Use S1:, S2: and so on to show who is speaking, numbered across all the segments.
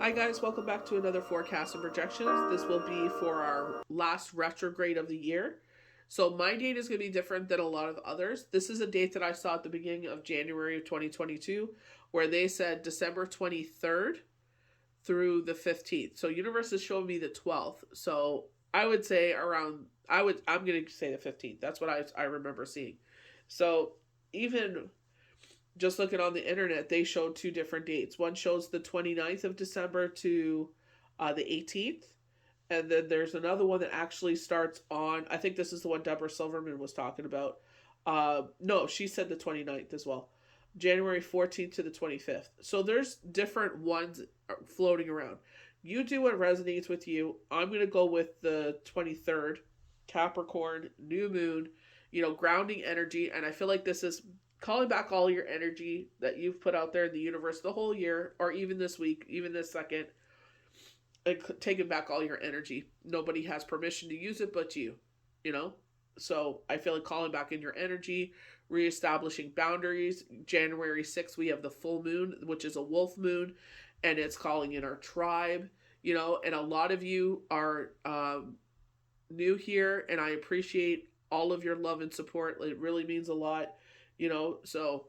S1: Hi guys, welcome back to another forecast and projections. This will be for our last retrograde of the year. So my date is going to be different than a lot of others. This is a date that I saw at the beginning of January of 2022 where they said December 23rd through the 15th. So universe is showing me the 12th. So I would say I'm going to say the 15th. That's what I remember seeing. So even just looking on the internet, they showed two different dates. One shows the 29th of December to the 18th. And then there's another one that actually starts on, I think this is the one Deborah Silverman was talking about. No, she said the 29th as well. January 14th to the 25th. So there's different ones floating around. You do what resonates with you. I'm going to go with the 23rd, Capricorn, new moon, grounding energy. And I feel like this is calling back all your energy that you've put out there in the universe the whole year, or even this week, even this second, and taking back all your energy. Nobody has permission to use it but you know? So I feel like calling back in your energy, reestablishing boundaries. January 6th, we have the full moon, which is a wolf moon, and it's calling in our tribe, and a lot of you are new here, and I appreciate all of your love and support. It really means a lot. So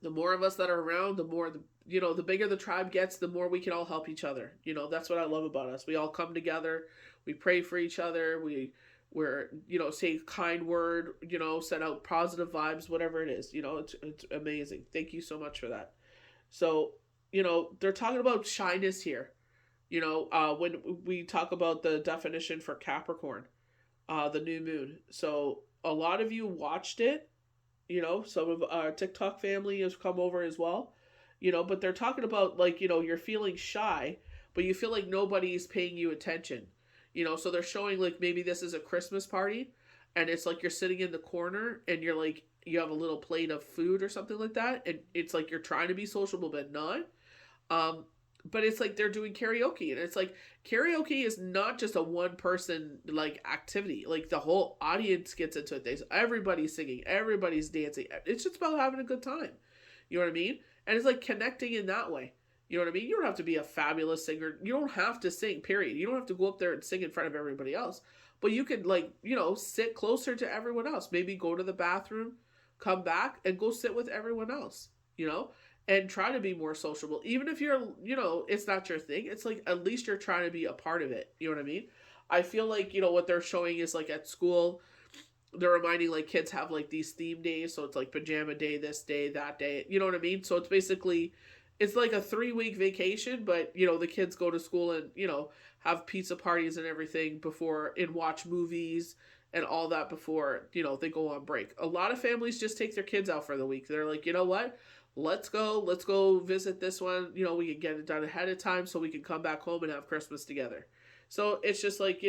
S1: the more of us that are around, the more the bigger the tribe gets, the more we can all help each other. That's what I love about us. We all come together, we pray for each other, we're say kind word, send out positive vibes, whatever it is. It's amazing. Thank you so much for that. So they're talking about shyness here. When we talk about the definition for Capricorn, the new moon. So a lot of you watched it. Some of our TikTok family has come over as well. But they're talking about you're feeling shy, but you feel like nobody's paying you attention. So they're showing like maybe this is a Christmas party, and it's like you're sitting in the corner and you're like you have a little plate of food or something like that, and it's like you're trying to be sociable but not. Um, but it's like they're doing karaoke, and it's like karaoke is not just a one person like activity. Like the whole audience gets into it. Everybody's singing, everybody's dancing. It's just about having a good time. You know what I mean? And it's like connecting in that way. You know what I mean? You don't have to be a fabulous singer. You don't have to sing, period. You don't have to go up there and sing in front of everybody else. But you could sit closer to everyone else. Maybe go to the bathroom, come back, and go sit with everyone else. And try to be more sociable. Even if you're, it's not your thing. It's like at least you're trying to be a part of it. You know what I mean? I feel like, what they're showing is like at school, they're reminding like kids have like these theme days. So it's like pajama day, this day, that day. You know what I mean? So it's basically, it's like a 3-week vacation, but the kids go to school and, have pizza parties and everything before and watch movies and all that before, they go on break. A lot of families just take their kids out for the week. They're like, you know what? Let's go visit this one. We can get it done ahead of time so we can come back home and have Christmas together. So it's just like,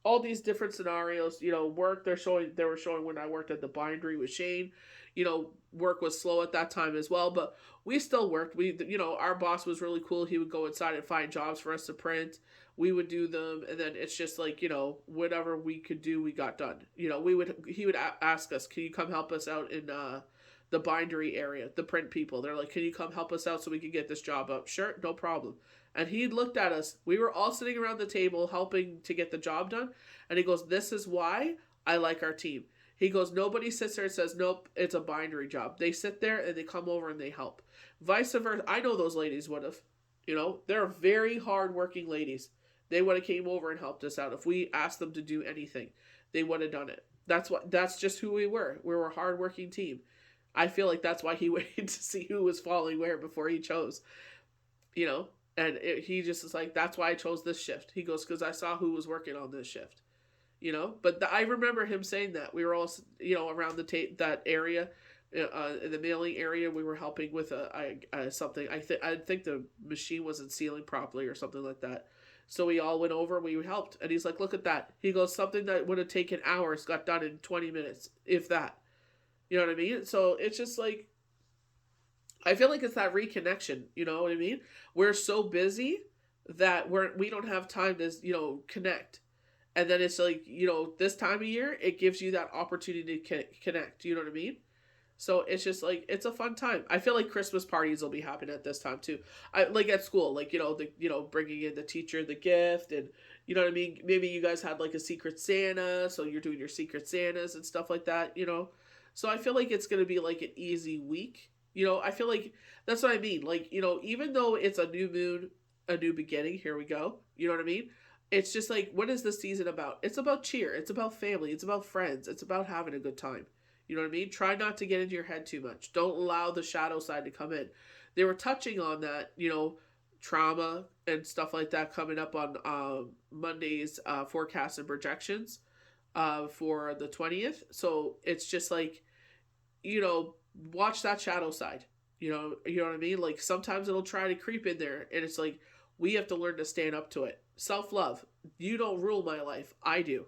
S1: all these different scenarios, work they were showing when I worked at the bindery with Shane, work was slow at that time as well, but we still worked. Our boss was really cool. He would go inside and find jobs for us to print. We would do them. And then it's just like, whatever we could do, we got done. He would ask us, can you come help us out in, the bindery area, the print people. They're like, can you come help us out so we can get this job up? Sure, no problem. And he looked at us. We were all sitting around the table helping to get the job done. And he goes, this is why I like our team. He goes, nobody sits there and says, nope, it's a bindery job. They sit there and they come over and they help. Vice versa. I know those ladies would have. They're very hardworking ladies. They would have came over and helped us out. If we asked them to do anything, they would have done it. That's just who we were. We were a hardworking team. I feel like that's why he waited to see who was falling where before he chose, and he just is like, that's why I chose this shift. He goes, because I saw who was working on this shift, but I remember him saying that. We were all, around that area, in the mailing area. We were helping with something. I think the machine wasn't sealing properly or something like that. So we all went over and we helped. And he's like, look at that. He goes, something that would have taken hours got done in 20 minutes, if that. You know what I mean? So it's just like, I feel like it's that reconnection. You know what I mean? We're so busy that we don't have time to, connect. And then it's like, this time of year, it gives you that opportunity to connect. You know what I mean? So it's just like it's a fun time. I feel like Christmas parties will be happening at this time too. I like at school, like bringing in the teacher the gift, and you know what I mean. Maybe you guys had like a secret Santa, so you're doing your secret Santas and stuff like that. So I feel like it's gonna be like an easy week. I feel like that's what I mean. Like even though it's a new moon, a new beginning. Here we go. You know what I mean? It's just like, what is this season about? It's about cheer. It's about family. It's about friends. It's about having a good time. You know what I mean? Try not to get into your head too much. Don't allow the shadow side to come in. They were touching on that, trauma and stuff like that coming up on Monday's forecasts and projections for the 20th. So it's just like, watch that shadow side. You know what I mean? Like sometimes it'll try to creep in there, and it's like we have to learn to stand up to it. Self-love. You don't rule my life. I do.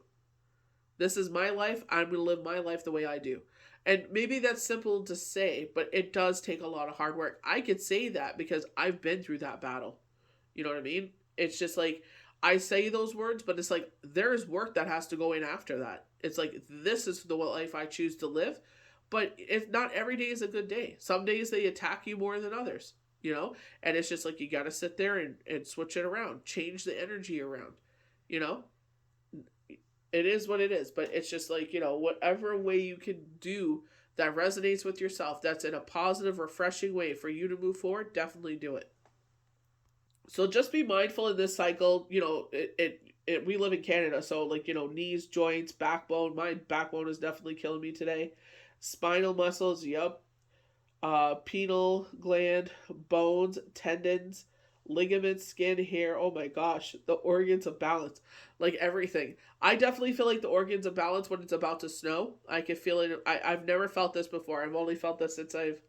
S1: This is my life. I'm going to live my life the way I do. And maybe that's simple to say, but it does take a lot of hard work. I could say that because I've been through that battle. You know what I mean? It's just like I say those words, but it's like there's work that has to go in after that. It's like this is the life I choose to live. But if not every day is a good day. Some days they attack you more than others, And it's just like you got to sit there and switch it around. Change the energy around, It is what it is. But it's just like, whatever way you can do that resonates with yourself, that's in a positive, refreshing way for you to move forward, definitely do it. So just be mindful in this cycle. We live in Canada, so like, knees, joints, backbone. My backbone is definitely killing me today. Spinal muscles, yep. Pineal gland, bones, tendons, ligaments, skin, hair. Oh my gosh, the organs of balance, like everything. I definitely feel like the organs of balance when it's about to snow. I can feel it. I've never felt this before. I've only felt this since I've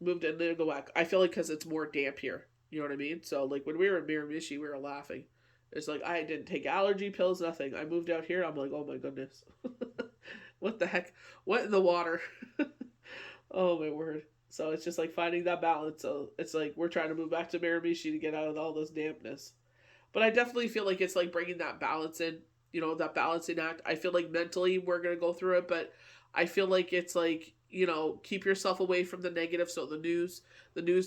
S1: moved into Nagawac. I feel like because it's more damp here. You know what I mean? So like when we were in Miramichi, we were laughing. It's like I didn't take allergy pills, nothing. I moved out here. I'm like, oh my goodness. What the heck? What in the water? Oh my word. So it's just like finding that balance. So it's like we're trying to move back to Miramichi to get out of all this dampness. But I definitely feel like it's like bringing that balance in, that balancing act. I feel like mentally we're going to go through it, but I feel like it's like, keep yourself away from the negative. So the news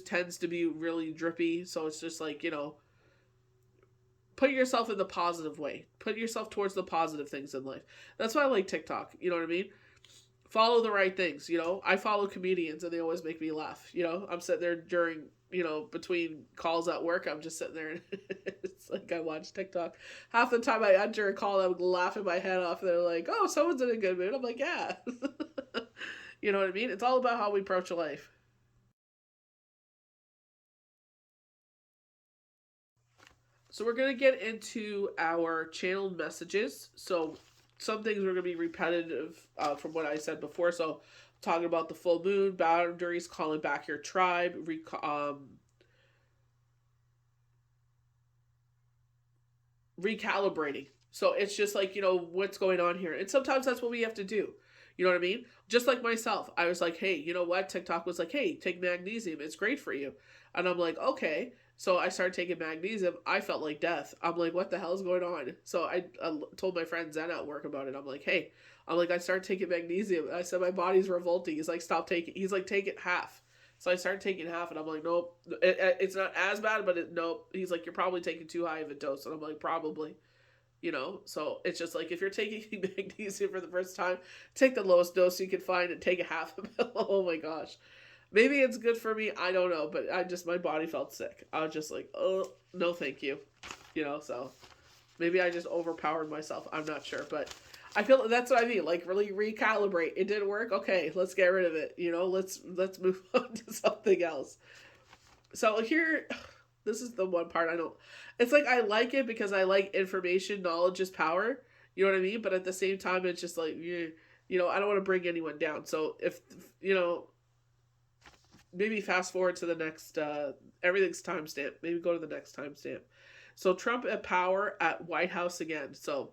S1: tends to be really drippy. So it's just like, put yourself in the positive way. Put yourself towards the positive things in life. That's why I like TikTok. You know what I mean? Follow the right things. I follow comedians and they always make me laugh. I'm sitting there during, between calls at work. I'm just sitting there and it's like I watch TikTok. Half the time I enter a call, I'm laughing my head off. And they're like, oh, someone's in a good mood. I'm like, yeah. You know what I mean? It's all about how we approach life. So we're going to get into our channeled messages. So some things are going to be repetitive from what I said before. So talking about the full moon, boundaries, calling back your tribe, recalibrating. So it's just like, what's going on here. And sometimes that's what we have to do. You know what I mean? Just like myself, I was like, hey, you know what? TikTok was like, hey, take magnesium. It's great for you. And I'm like, okay. So I started taking magnesium. I felt like death. I'm like, what the hell is going on? So I told my friend Zen at work about it. I'm like, hey, I started taking magnesium. I said, my body's revolting. He's like, stop taking. He's like, take it half. So I started taking half, and I'm like, nope, it's not as bad, but nope. He's like, you're probably taking too high of a dose. And I'm like, probably. So it's just like if you're taking magnesium for the first time, take the lowest dose you can find and take a half of it. Oh my gosh. Maybe it's good for me. I don't know, but my body felt sick. I was just like, oh, no, thank you. So maybe I just overpowered myself. I'm not sure, but I feel that's what I mean. Like really recalibrate. It didn't work. Okay, let's get rid of it. Let's move on to something else. So here, this is the one part I don't. It's like I like it because I like information. Knowledge is power. You know what I mean? But at the same time, it's just like I don't want to bring anyone down. So if maybe fast forward to the next. Everything's timestamp. Maybe go to the next timestamp. So Trump at power at White House again. So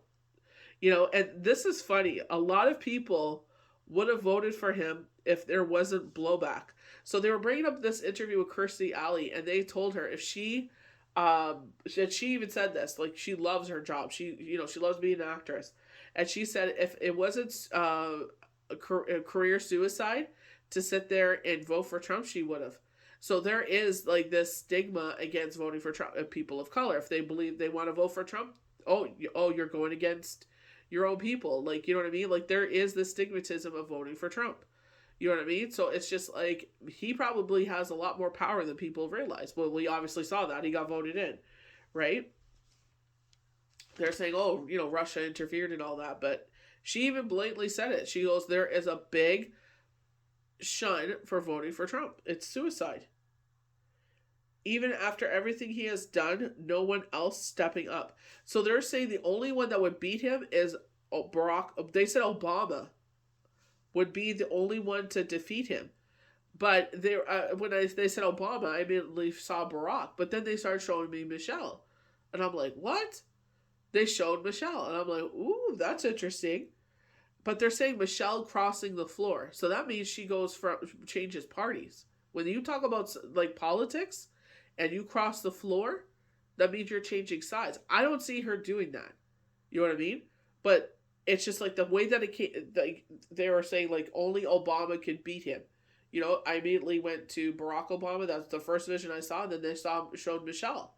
S1: and this is funny. A lot of people would have voted for him if there wasn't blowback. So they were bringing up this interview with Kirstie Alley, and they told her if she even said this, like she loves her job. She loves being an actress. And she said if it wasn't a career suicide to sit there and vote for Trump, she would have. So there is like this stigma against voting for Trump, people of color. If they believe they want to vote for Trump, you're going against your own people. Like, you know what I mean? Like, there is this stigmatism of voting for Trump. You know what I mean? So it's just like, he probably has a lot more power than people realize. Well, we obviously saw that. He got voted in, right? They're saying, oh, Russia interfered and all that. But she even blatantly said it. She goes, there is a big shun for voting for Trump. It's suicide. Even after everything he has done, no one else stepping up. So they're saying the only one that would beat him is Barack. They said Obama would be the only one to defeat him. But when they said Obama, I immediately saw Barack. But then they started showing me Michelle. And I'm like, what? They showed Michelle. And I'm like, ooh, that's interesting. But they're saying Michelle crossing the floor. So that means she changes parties. When you talk about like politics and you cross the floor, that means you're changing sides. I don't see her doing that. You know what I mean? But it's just like the way that it came, like they were saying like only Obama could beat him. I immediately went to Barack Obama. That's the first vision I saw. And then they showed Michelle.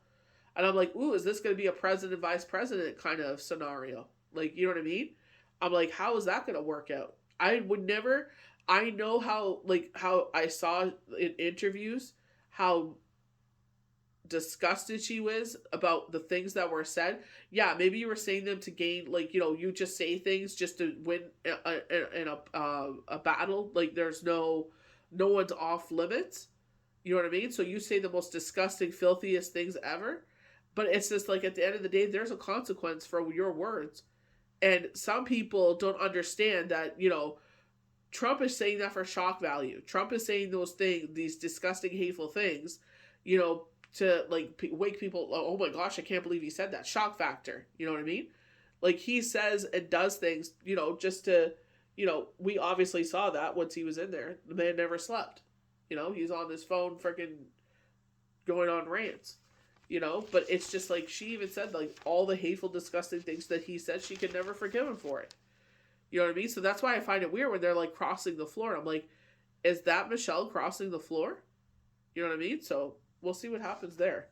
S1: And I'm like, ooh, is this going to be a president, vice president kind of scenario? Like, you know what I mean? I'm like, how is that going to work out? I know how I saw in interviews how disgusted she was about the things that were said. Yeah, maybe you were saying them to gain, like, you just say things just to win in a battle. Like, there's no one's off limits. You know what I mean? So you say the most disgusting, filthiest things ever. But it's just like, at the end of the day, there's a consequence for your words. And some people don't understand that, Trump is saying that for shock value. Trump is saying those things, these disgusting, hateful things, to like wake people. Oh my gosh, I can't believe he said that. Shock factor. You know what I mean? Like, he says and does things, just to, we obviously saw that once he was in there. The man never slept. He's on his phone freaking going on rants. But it's just like, she even said like all the hateful, disgusting things that he said, she could never forgive him for it. You know what I mean? So that's why I find it weird when they're like crossing the floor. I'm like, is that Michelle crossing the floor? You know what I mean? So we'll see what happens there.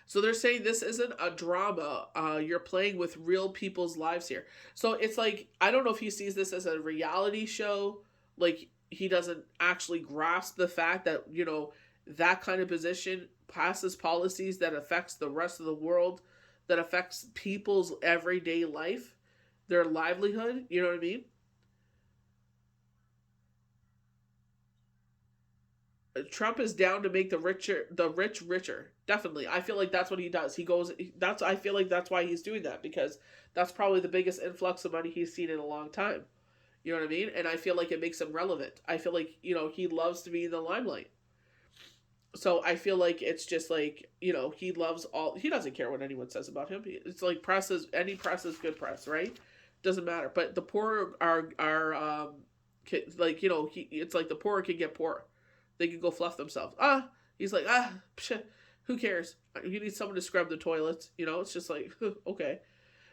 S1: So they're saying this isn't a drama. You're playing with real people's lives here. So it's like, I don't know if he sees this as a reality show. Like, he doesn't actually grasp the fact that, that kind of position passes policies that affects the rest of the world, that affects people's everyday life, their livelihood. You know what I mean? Trump is down to make the rich richer. Definitely. I feel like that's what he does. I feel like that's why he's doing that, because that's probably the biggest influx of money he's seen in a long time. You know what I mean? And I feel like it makes him relevant. I feel like, he loves to be in the limelight. So I feel like it's just like, he doesn't care what anyone says about him. It's like any press is good press, right? Doesn't matter. But the poor are like, it's like the poor can get poor. They can go fluff themselves. He's like, who cares? You need someone to scrub the toilets. It's just like, okay.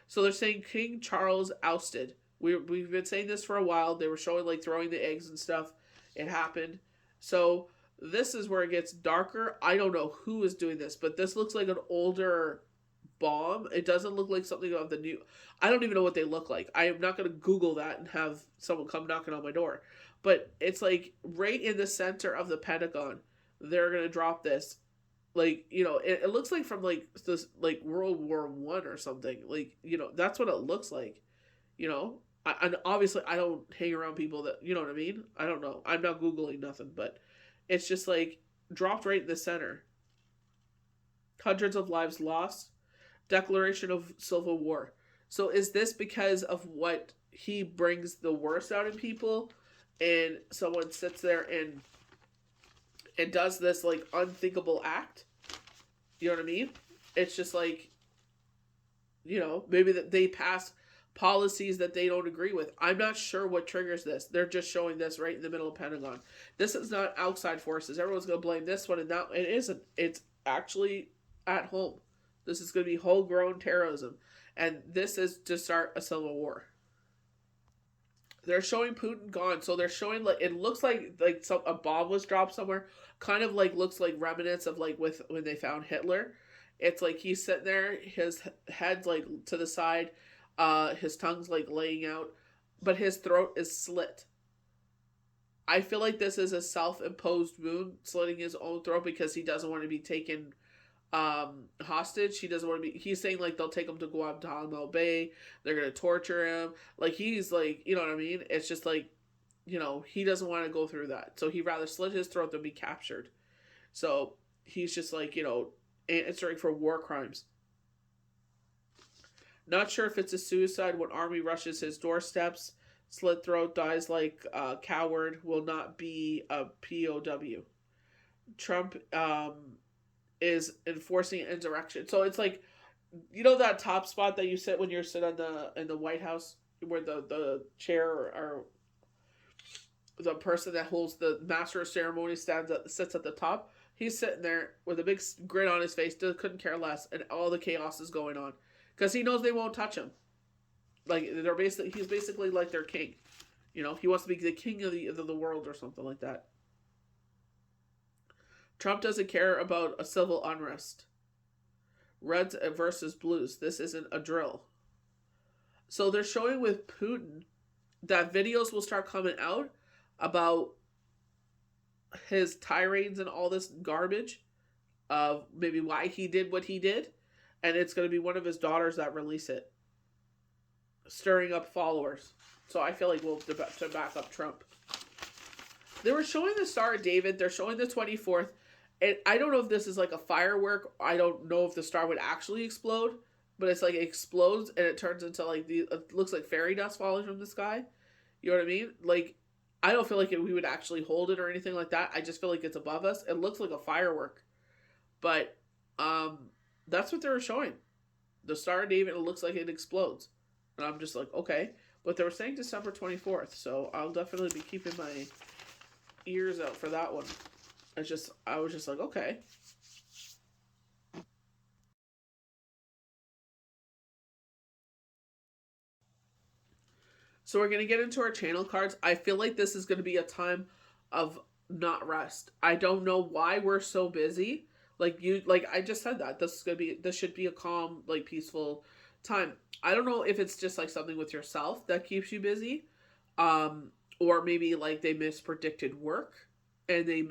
S1: So they're saying King Charles ousted. We've been saying this for a while. They were showing like throwing the eggs and stuff. It happened. So this is where it gets darker. I don't know who is doing this, but this looks like an older bomb. It doesn't look like something of the new. I don't even know what they look like. I am not going to Google that and have someone come knocking on my door. But it's like right in the center of the Pentagon. They're going to drop this. Like, it looks like from like this, like World War I or something. Like, that's what it looks like. And obviously I don't hang around people that, you know what I mean? I don't know. I'm not Googling nothing, but it's just like dropped right in the center. Hundreds of lives lost. Declaration of civil war. So is this because of what he brings the worst out in people, and someone sits there and does this like unthinkable act? You know what I mean? It's just like, maybe that they pass policies that they don't agree with. I'm not sure what triggers this. They're just showing this right in the middle of Pentagon. This is not outside forces. Everyone's going to blame this one and that. It isn't. It's actually at home. This is going to be homegrown terrorism. And this is to start a civil war. They're showing Putin gone. So they're showing, like, it looks like a bomb was dropped somewhere. Kind of like looks like remnants of like with when they found Hitler. It's like he's sitting there, his head's like to the side, his tongue's like laying out, but his throat is slit. I feel like this is a self-imposed wound, slitting his own throat because he doesn't want to be taken hostage. He doesn't want to be. He's saying like they'll take him to Guantanamo Bay. They're gonna torture him. Like he's like, you know what I mean? It's just like, he doesn't want to go through that. So he'd rather slit his throat than be captured. So he's just like, answering for war crimes. Not sure if it's a suicide when army rushes his doorsteps. Slit throat, dies like a coward, will not be a POW. Trump is enforcing insurrection. So it's like, that top spot that you sit when you're sitting in the White House, where the chair or the person that holds the master of ceremony sits at the top. He's sitting there with a big grin on his face, couldn't care less, and all the chaos is going on because he knows they won't touch him. Like he's basically like their king. He wants to be the king of the world or something like that. Trump doesn't care about a civil unrest. Reds versus blues. This isn't a drill. So they're showing with Putin that videos will start coming out about his tirades and all this garbage of maybe why he did what he did. And it's going to be one of his daughters that release it. Stirring up followers. So I feel like we'll to back up Trump. They were showing the Star of David. They're showing the 24th. And I don't know if this is like a firework. I don't know if the star would actually explode. But it's like it explodes and it turns into like it looks like fairy dust falling from the sky. You know what I mean? Like, I don't feel like we would actually hold it or anything like that. I just feel like it's above us. It looks like a firework. But that's what they were showing. The Star of David, it looks like it explodes. And I'm just like, okay. But they were saying December 24th. So I'll definitely be keeping my ears out for that one. I was just like, okay. So we're going to get into our channel cards. I feel like this is going to be a time of not rest. I don't know why we're so busy. Like I just said that. This should be a calm, like peaceful time. I don't know if it's just like something with yourself that keeps you busy. Or maybe like they mispredicted work and they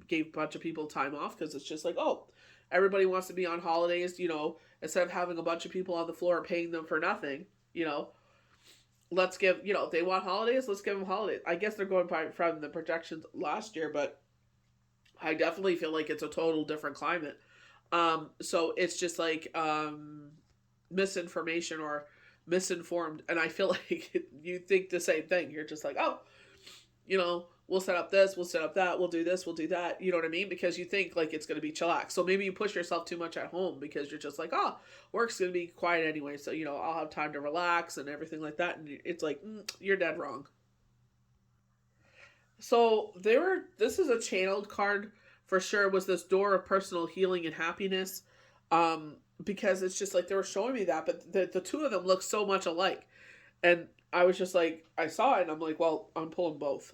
S1: gave a bunch of people time off because it's just like, oh, everybody wants to be on holidays, instead of having a bunch of people on the floor paying them for nothing, let's give, they want holidays, let's give them holidays. I guess they're going by from the projections last year, but I definitely feel like it's a total different climate. So it's just like misinformation or misinformed. And I feel like you think the same thing. You're just like, oh, we'll set up this, we'll set up that, we'll do this, we'll do that. You know what I mean? Because you think like it's going to be chillax. So maybe you push yourself too much at home because you're just like, oh, work's going to be quiet anyway. So, I'll have time to relax and everything like that. And it's like, you're dead wrong. So this is a channeled card for sure, was this door of personal healing and happiness. Because it's just like they were showing me that, but the two of them look so much alike. And I was just like, I saw it and I'm like, well, I'm pulling both.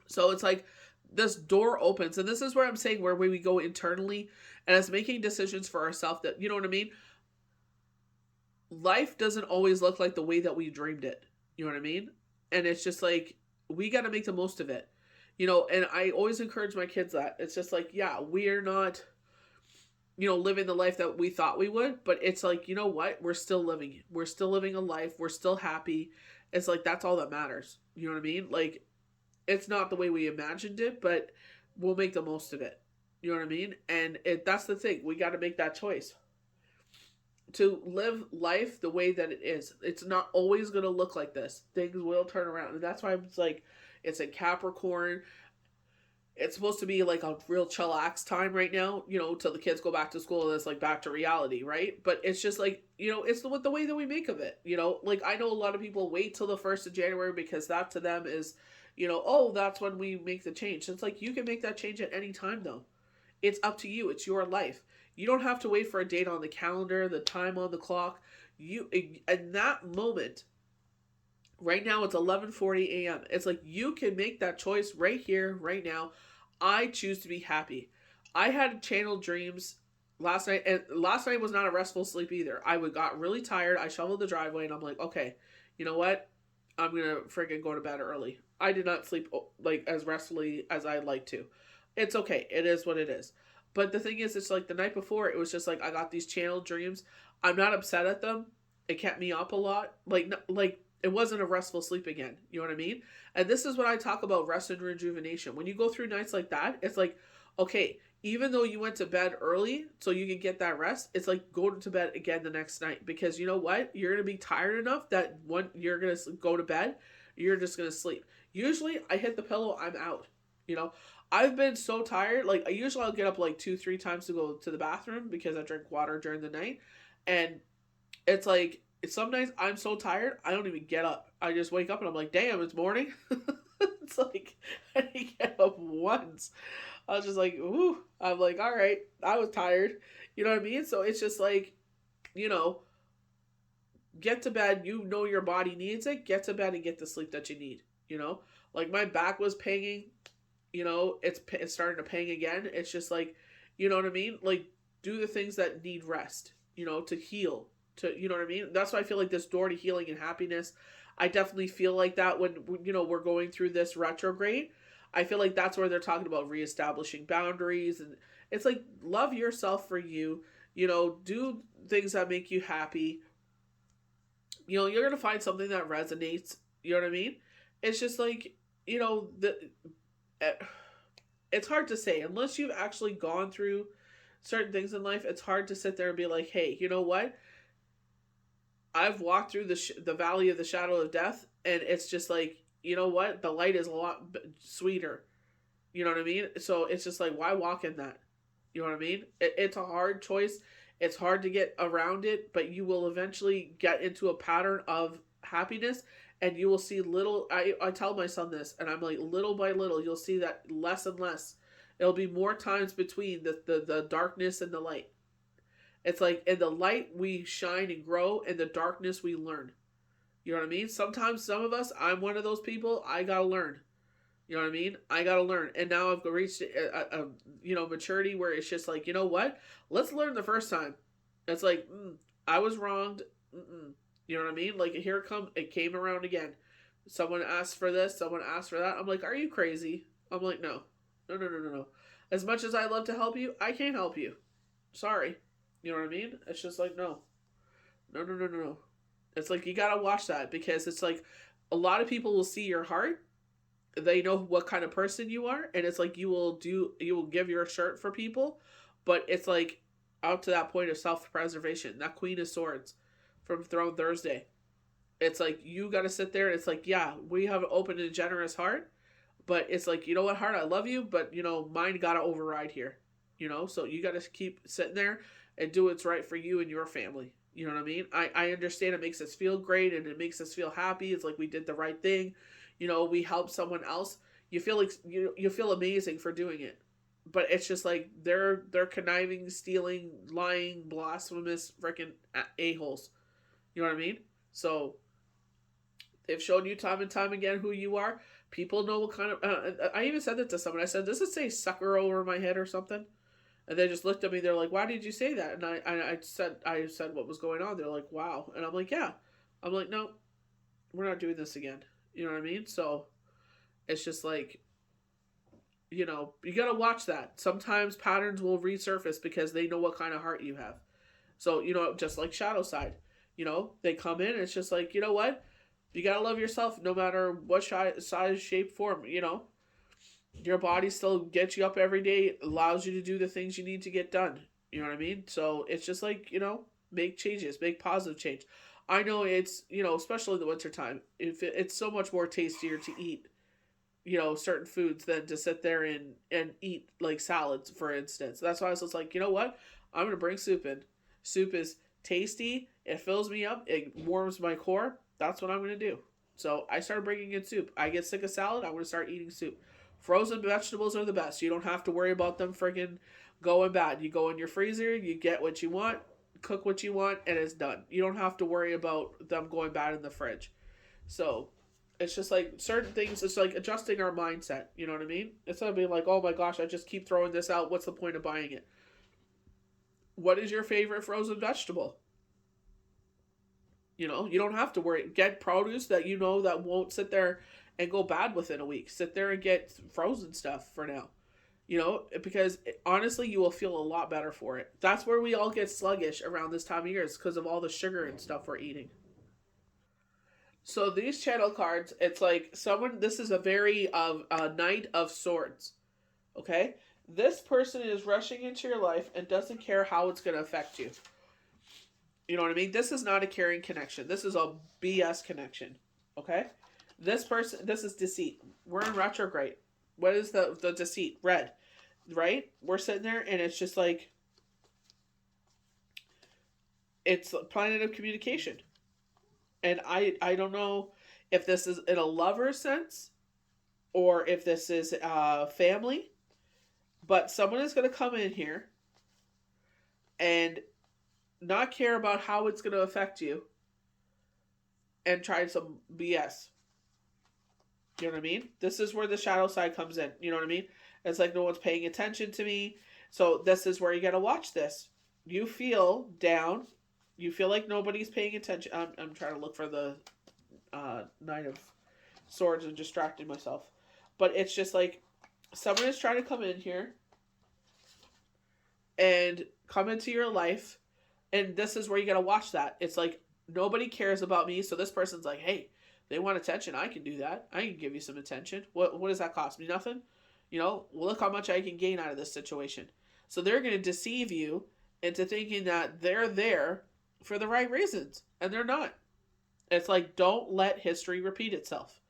S1: So it's like this door opens, and this is where I'm saying where we go internally and as making decisions for ourselves that, you know what I mean? Life doesn't always look like the way that we dreamed it. You know what I mean? And it's just like, we got to make the most of it. And I always encourage my kids that. It's just like, yeah, we're not, living the life that we thought we would, but it's like, you know what? We're still living. We're still living a life. We're still happy. It's like, that's all that matters. You know what I mean? Like, it's not the way we imagined it, but we'll make the most of it. You know what I mean? And that's the thing. We got to make that choice. To live life the way that it is. It's not always going to look like this. Things will turn around. And that's why it's like, it's in Capricorn. It's supposed to be like a real chillax time right now, till the kids go back to school and it's like back to reality, right? But it's just like, it's the way that we make of it, Like, I know a lot of people wait till the 1st of January because that to them is, oh, that's when we make the change. It's like, you can make that change at any time though. It's up to you. It's your life. You don't have to wait for a date on the calendar, the time on the clock. In that moment, Right now it's 11:40 a.m. It's like you can make that choice right here, right now. I choose to be happy. I had channel dreams last night, and last night was not a restful sleep either. Got really tired. I shoveled the driveway, and I'm like, okay, you know what? I'm gonna freaking go to bed early. I did not sleep like as restfully as I'd like to. It's okay. It is what it is. But the thing is, it's like the night before, it was just like I got these channel dreams. I'm not upset at them. It kept me up a lot. Like it wasn't a restful sleep again. You know what I mean? And this is what I talk about rest and rejuvenation. When you go through nights like that, it's like, okay, even though you went to bed early so you can get that rest, it's like go to bed again the next night, because you know what? You're going to be tired enough that when you're going to go to bed, you're just going to sleep. Usually I hit the pillow, I'm out. You know, I've been so tired. Like, usually I'll get up like 2-3 times to go to the bathroom because I drink water during the night. And it's like, some nights I'm so tired, I don't even get up. I just wake up and I'm like, damn, it's morning. It's like, I didn't get up once. I was just like, ooh. I'm like, all right, I was tired. You know what I mean? So it's just like, you know, get to bed. You know your body needs it. Get to bed and get the sleep that you need. You know, like my back was pinging. You know, it's starting to ping again. It's just like, you know what I mean? Like, do the things that need rest. You know, to heal. You know what I mean? That's why I feel like this door to healing and happiness. I definitely feel like that when, you know, we're going through this retrograde. I feel like that's where they're talking about reestablishing boundaries, and it's like, love yourself for you. You know, do things that make you happy. You know, you're gonna find something that resonates. You know what I mean? It's just like, you know, eh, it's hard to say unless you've actually gone through certain things in life. It's hard to sit there and be like, hey, you know what? I've walked through the valley of the shadow of death, and it's just like, you know what? The light is a lot sweeter. You know what I mean? So it's just like, why walk in that? You know what I mean? It's a hard choice. It's hard to get around it, but you will eventually get into a pattern of happiness, and you will see little. I tell my son this, and I'm like, little by little, you'll see that less and less. It'll be more times between the darkness and the light. It's like, in the light we shine and grow, in the darkness we learn. You know what I mean? Sometimes some of us, I'm one of those people, I gotta learn. You know what I mean? I gotta learn. And now I've reached a you know, maturity where it's just like, you know what? Let's learn the first time. It's like, I was wronged. You know what I mean? Like, it came around again. Someone asked for this, someone asked for that. I'm like, are you crazy? I'm like, no. No. As much as I love to help you, I can't help you. Sorry. You know what I mean? It's just like, no. No. It's like, you gotta watch that, because it's like, a lot of people will see your heart. They know what kind of person you are, and it's like, you will give your shirt for people, but it's like, out to that point of self-preservation. That Queen of Swords from Throne Thursday. It's like, you gotta sit there, and it's like, yeah, we have an open and generous heart, but it's like, you know what, heart, I love you, but, you know, mine gotta override here. You know, so you gotta keep sitting there and do what's right for you and your family. You know what I mean? I understand it makes us feel great, and it makes us feel happy. It's like we did the right thing. You know, we helped someone else. You feel like you feel amazing for doing it. But it's just like, they're conniving, stealing, lying, blasphemous freaking a-holes. You know what I mean? So they've shown you time and time again who you are. People know what kind of. I even said that to someone. I said, "Does it say sucker over my head or something?" And they just looked at me. They're like, "Why did you say that?" And I said what was going on. They're like, "Wow." And I'm like, "Yeah." I'm like, "No, we're not doing this again." You know what I mean? So it's just like, you know, you gotta watch that. Sometimes patterns will resurface because they know what kind of heart you have. So, you know, just like Shadow Side, you know, they come in and it's just like, you know what? You gotta love yourself no matter what size, shape, form, you know. Your body still gets you up every day, allows you to do the things you need to get done. You know what I mean? So it's just like, you know, make changes, make positive change. I know it's, you know, especially in the wintertime, it's so much more tastier to eat, you know, certain foods than to sit there and eat like salads, for instance. That's why I was just like, you know what? I'm going to bring soup in. Soup is tasty. It fills me up. It warms my core. That's what I'm going to do. So I started bringing in soup. I get sick of salad. I'm going to start eating soup. Frozen vegetables are the best. You don't have to worry about them friggin' going bad. You go in your freezer, you get what you want, cook what you want, and it's done. You don't have to worry about them going bad in the fridge. So it's just like certain things, it's like adjusting our mindset, you know what I mean? Instead of being like, oh my gosh, I just keep throwing this out, what's the point of buying it? What is your favorite frozen vegetable? You know, you don't have to worry. Get produce that you know that won't sit there and go bad within a week. Sit there and get frozen stuff for now. You know, because honestly, you will feel a lot better for it. That's where we all get sluggish around this time of year, is because of all the sugar and stuff we're eating. So these channel cards, it's like someone. This is a very a Knight of Swords. Okay, this person is rushing into your life and doesn't care how it's going to affect you. You know what I mean? This is not a caring connection. This is a BS connection. Okay, this person. This is deceit. We're in retrograde. What is the deceit? Red, right? We're sitting there and it's just like it's a planet of communication. And I don't know if this is in a lover sense or if this is family, but someone is going to come in here and not care about how it's going to affect you and try some BS. You know what I mean? This is where the shadow side comes in. You know what I mean? It's like no one's paying attention to me. So this is where you got to watch this. You feel down. You feel like nobody's paying attention. I'm trying to look for the Knight of Swords and distracting myself. But it's just like someone is trying to come in here and come into your life. And this is where you got to watch that. It's like nobody cares about me. So this person's like, hey, they want attention. I can do that. I can give you some attention. What does that cost me? Nothing. You know, look how much I can gain out of this situation. So they're going to deceive you into thinking that they're there for the right reasons. And they're not. It's like, don't let history repeat itself.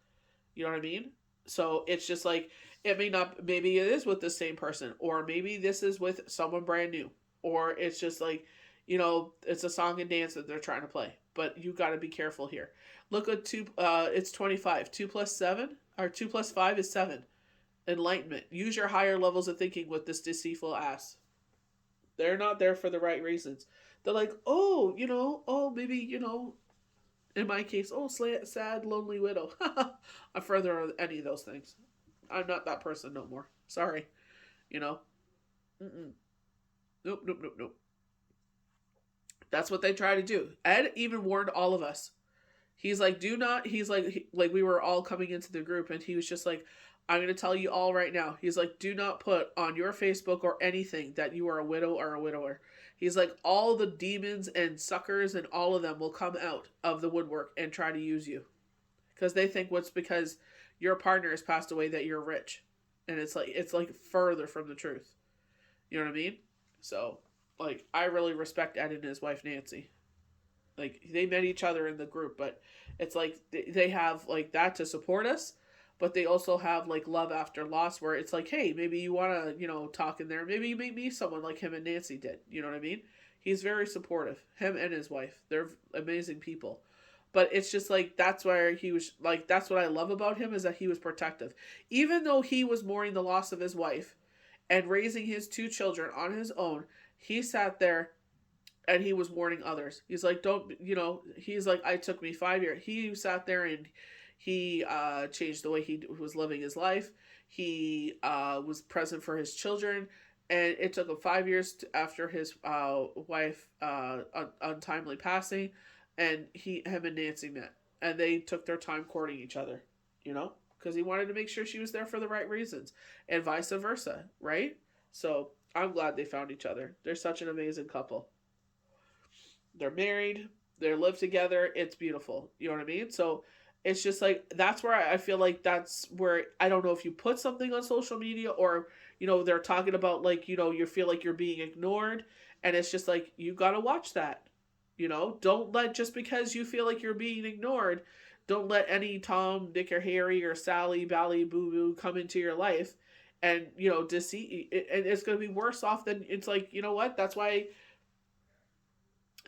S1: You know what I mean? So it's just like, it may not, maybe it is with the same person, or maybe this is with someone brand new, or it's just like, you know, it's a song and dance that they're trying to play, but you got to be careful here. Look at it's 25, 2 plus 7, or 2 plus 5 is 7. Enlightenment. Use your higher levels of thinking with this deceitful ass. They're not there for the right reasons. They're like, oh, you know, oh, maybe, you know, in my case, oh, sad, lonely widow. I'm further on any of those things. I'm not that person no more. Sorry. You know? Mm-mm. Nope, nope, nope, nope. That's what they try to do. Ed even warned all of us. He's like, do not, he's like we were all coming into the group and he was just like, I'm going to tell you all right now. He's like, do not put on your Facebook or anything that you are a widow or a widower. He's like, all the demons and suckers and all of them will come out of the woodwork and try to use you. Because they think what's because your partner has passed away that you're rich. And it's like further from the truth. You know what I mean? So, like, I really respect Ed and his wife Nancy. Like, they met each other in the group, but it's like they have like that to support us, but they also have like love after loss, where it's like, hey, maybe you want to, you know, talk in there. Maybe you may meet someone like him and Nancy did. You know what I mean? He's very supportive. Him and his wife. They're amazing people. But it's just like, that's where he was like, that's what I love about him, is that he was protective. Even though he was mourning the loss of his wife and raising his 2 children on his own, he sat there and he was warning others. He's like, don't, you know, he's like, I took me 5 years. He sat there and he changed the way he was living his life. He was present for his children. And it took him 5 years after his wife untimely passing. And him and Nancy met. And they took their time courting each other, you know, because he wanted to make sure she was there for the right reasons. And vice versa, right? So I'm glad they found each other. They're such an amazing couple. They're married, they live together, it's beautiful. You know what I mean? So it's just like, that's where I feel like that's where, I don't know if you put something on social media or, you know, they're talking about like, you know, you feel like you're being ignored, and it's just like, you gotta watch that. You know, don't let, just because you feel like you're being ignored, don't let any Tom, Dick, or Harry, or Sally, Bally, Boo Boo come into your life and, you know, deceive, and it's going to be worse off than, it's like, you know what, that's why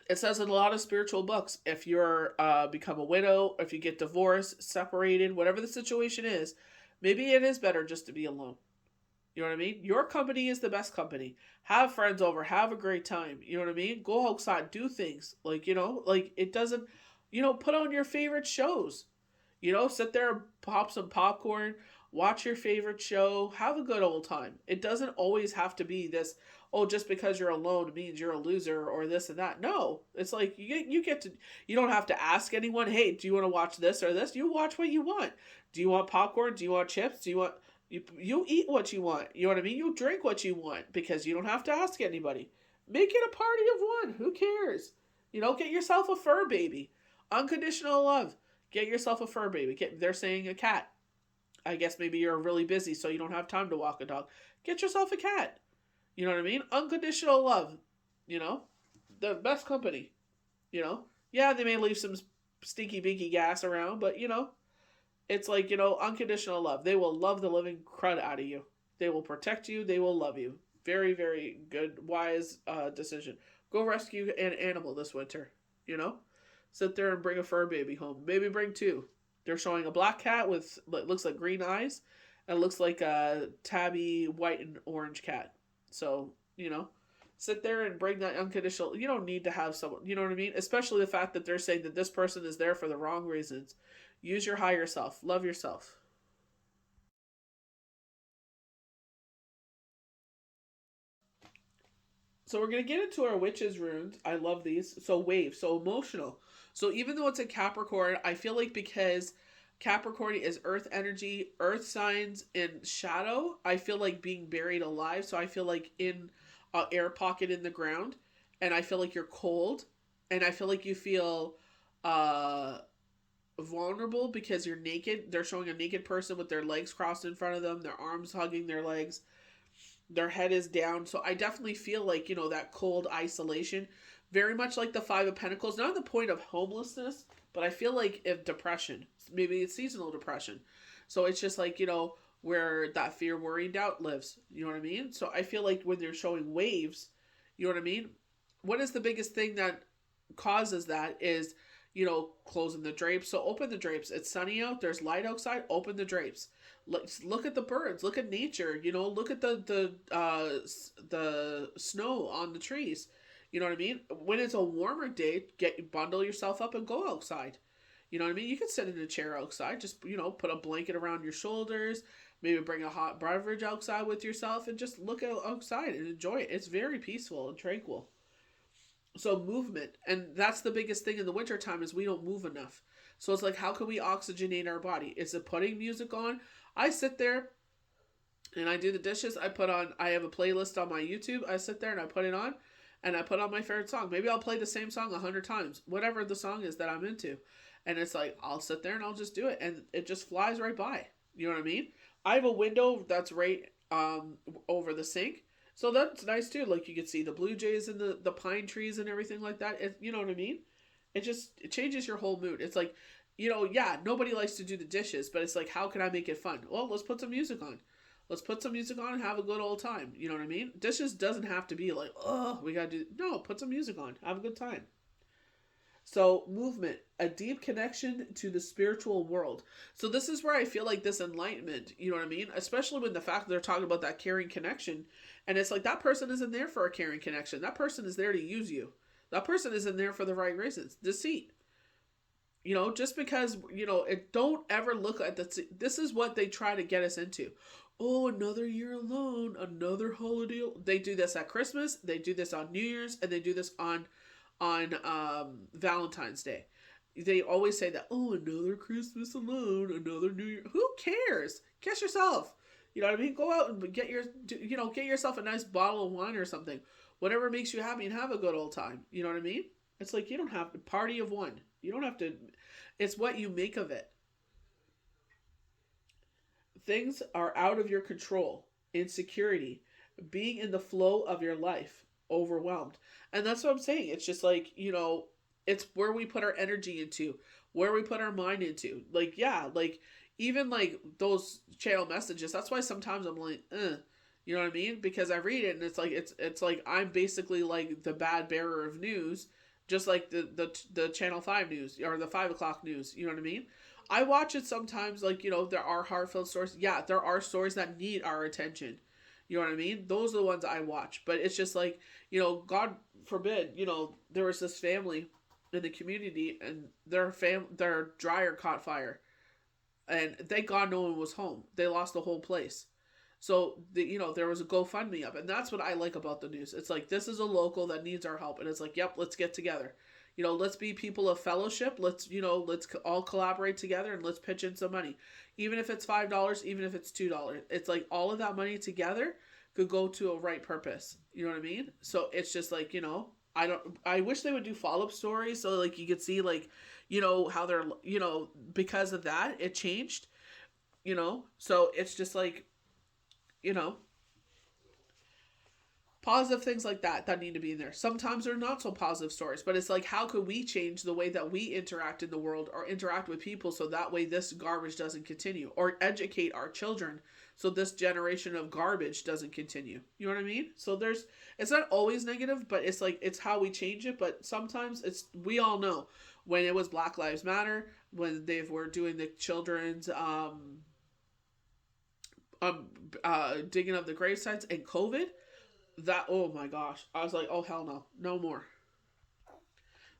S1: it says in a lot of spiritual books, if you're become a widow, if you get divorced, separated, whatever the situation is, maybe it is better just to be alone. You know what I mean? Your company is the best company. Have friends over. Have a great time. You know what I mean? Go outside. Do things. Like, you know, like it doesn't, you know, put on your favorite shows. You know, sit there, pop some popcorn, watch your favorite show, have a good old time. It doesn't always have to be this, oh, just because you're alone means you're a loser or this and that. No, it's like you get to, you don't have to ask anyone, hey, do you want to watch this or this? You watch what you want. Do you want popcorn? Do you want chips? Do you want, you eat what you want. You know what I mean? You drink what you want because you don't have to ask anybody. Make it a party of one. Who cares? You know, get yourself a fur baby. Unconditional love. Get yourself a fur baby. They're saying a cat. I guess maybe you're really busy so you don't have time to walk a dog. Get yourself a cat. You know what I mean? Unconditional love. You know? The best company. You know? Yeah, they may leave some stinky binky gas around, but you know, it's like, you know, unconditional love. They will love the living crud out of you. They will protect you. They will love you. Very, very good, wise decision. Go rescue an animal this winter. You know? Sit there and bring a fur baby home. Maybe bring two. They're showing a black cat with what looks like green eyes. And it looks like a tabby white and orange cat. So, you know, sit there and bring that unconditional. You don't need to have someone, you know what I mean? Especially the fact that they're saying that this person is there for the wrong reasons. Use your higher self. Love yourself. So we're going to get into our witches runes. I love these. So wave, so emotional. So even though it's a Capricorn, I feel like because Capricorn is earth energy, earth signs in shadow, I feel like being buried alive. So I feel like in an air pocket in the ground, and I feel like you're cold, and I feel like you feel uh vulnerable because you're naked. They're showing a naked person with their legs crossed in front of them, their arms hugging their legs, their head is down. So I definitely feel like, you know, that cold isolation, very much like the Five of Pentacles, not the point of homelessness, but I feel like if depression, maybe it's seasonal depression. So it's just like, you know, where that fear, worry, and doubt lives. You know what I mean? So I feel like when they're showing waves, you know what I mean? What is the biggest thing that causes that is, you know, closing the drapes. So open the drapes. It's sunny out. There's light outside. Open the drapes. Look at the birds. Look at nature. You know, look at the snow on the trees. You know what I mean? When it's a warmer day, bundle yourself up and go outside. You know what I mean? You can sit in a chair outside. Just, you know, put a blanket around your shoulders. Maybe bring a hot beverage outside with yourself and just look outside and enjoy it. It's very peaceful and tranquil. So movement, and that's the biggest thing in the wintertime is we don't move enough. So it's like, how can we oxygenate our body? Is it putting music on? I sit there and I do the dishes. I have a playlist on my YouTube. I sit there and I put it on, and I put on my favorite song. Maybe I'll play the same song 100 times, whatever the song is that I'm into. And it's like, I'll sit there and I'll just do it, and it just flies right by. You know what I mean? I have a window that's right over the sink. So that's nice too. Like you can see the blue jays and the pine trees and everything like that. You know what I mean? It changes your whole mood. It's like, you know, yeah, nobody likes to do the dishes, but it's like, how can I make it fun? Well, let's put some music on. Let's put some music on and have a good old time. You know what I mean? Dishes doesn't have to be like, oh, we gotta do. No, put some music on. Have a good time. So, movement, a deep connection to the spiritual world. So, this is where I feel like this enlightenment, you know what I mean? Especially when the fact that they're talking about that caring connection. And it's like that person isn't there for a caring connection. That person is there to use you. That person isn't there for the right reasons. Deceit. You know, just because, you know, don't ever look at this is what they try to get us into. Oh, another year alone, another holiday. They do this at Christmas, they do this on New Year's, and they do this on Valentine's Day. They always say that, oh, another Christmas alone, another New Year. Who cares? Kiss yourself. You know what I mean? Go out and get yourself a nice bottle of wine or something. Whatever makes you happy, and have a good old time. You know what I mean? It's like, you don't have to party of one. You don't have to, it's what you make of it. Things are out of your control. Insecurity. Being in the flow of your life. Overwhelmed. And that's what I'm saying. It's just like, you know, it's where we put our energy into, where we put our mind into. Like, yeah, like, even like those channel messages, that's why sometimes I'm like, you know what I mean? Because I read it and it's like I'm basically like the bad bearer of news, just like the Channel 5 news or the 5 o'clock news. You know what I mean? I watch it sometimes, like, you know, there are heartfelt stories. Yeah, there are stories that need our attention. You know what I mean? Those are the ones I watch. But it's just like, you know, God forbid, you know, there was this family in the community and their dryer caught fire. And thank God no one was home. They lost the whole place. So there was a GoFundMe up, and that's what I like about the news. It's like, this is a local that needs our help, and it's like, yep, let's get together. Let's be people of fellowship. Let's all collaborate together, and let's pitch in some money, even if it's $5, even if it's $2. It's like all of that money together could go to a right purpose. You know what I mean? So it's just like, I wish they would do follow-up stories so like you could see like, how they're, because of that it changed. So it's just like, positive things like that need to be in there. Sometimes they're not so positive stories, but it's like, how could we change the way that we interact in the world or interact with people so that way this garbage doesn't continue, or educate our children so this generation of garbage doesn't continue. You know what I mean? So it's not always negative, but it's like, it's how we change it. But sometimes we all know when it was Black Lives Matter, when they were doing the children's digging up the grave sites, and COVID, that, oh my gosh, I was like, oh hell no, no more.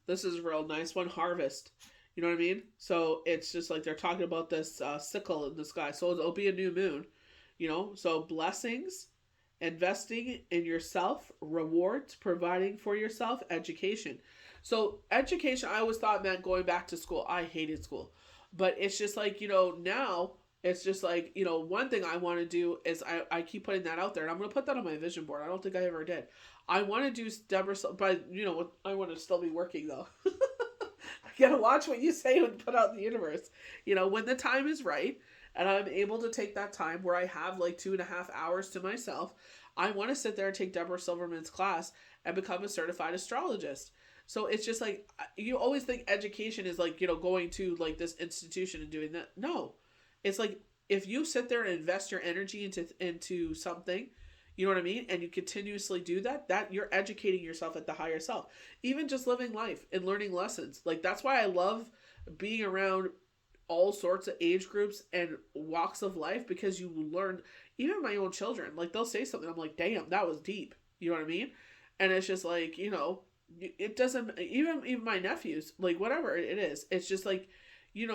S1: This is a real nice one. Harvest, you know what I mean? So it's just like they're talking about this sickle in the sky, so it'll be a new moon, so blessings, investing in yourself, rewards, providing for yourself, education. So education, I always thought meant going back to school. I hated school, but it's just like, now it's just like, one thing I want to do is I keep putting that out there, and I'm going to put that on my vision board. I don't think I ever did. I want to do Deborah, but I want to still be working though. I got to watch what you say and put out in the universe. When the time is right and I'm able to take that time where I have like 2.5 hours to myself, I want to sit there and take Deborah Silverman's class and become a certified astrologist. So it's just like, you always think education is like, going to like this institution and doing that. No. It's like, if you sit there and invest your energy into something, you know what I mean? And you continuously do that you're educating yourself at the higher self. Even just living life and learning lessons. Like, that's why I love being around all sorts of age groups and walks of life, because you learn, even my own children, like they'll say something, I'm like, damn, that was deep. You know what I mean? And it's just like, it doesn't, even my nephews, like whatever it is, it's just like, you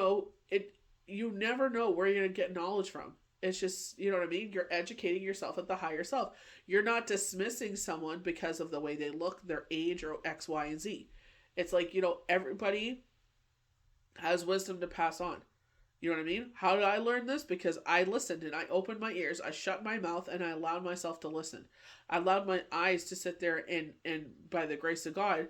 S1: never know where you're going to get knowledge from. It's just, you know what I mean? You're educating yourself at the higher self. You're not dismissing someone because of the way they look, their age, or X, Y, and Z. It's like, everybody has wisdom to pass on. You know what I mean? How did I learn this? Because I listened and I opened my ears, I shut my mouth, and I allowed myself to listen. I allowed my eyes to sit there and by the grace of God,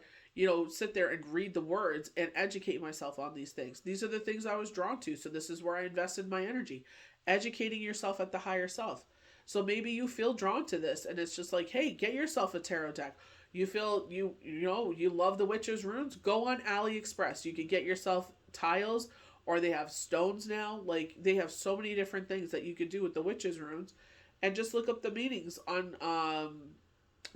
S1: sit there and read the words and educate myself on these things. These are the things I was drawn to. So this is where I invested my energy, educating yourself at the higher self. So maybe you feel drawn to this, and it's just like, hey, get yourself a tarot deck. You feel, you love the witch's runes, go on AliExpress. You can get yourself tiles, or they have stones now. Like, they have so many different things that you could do with the witch's runes, and just look up the meanings on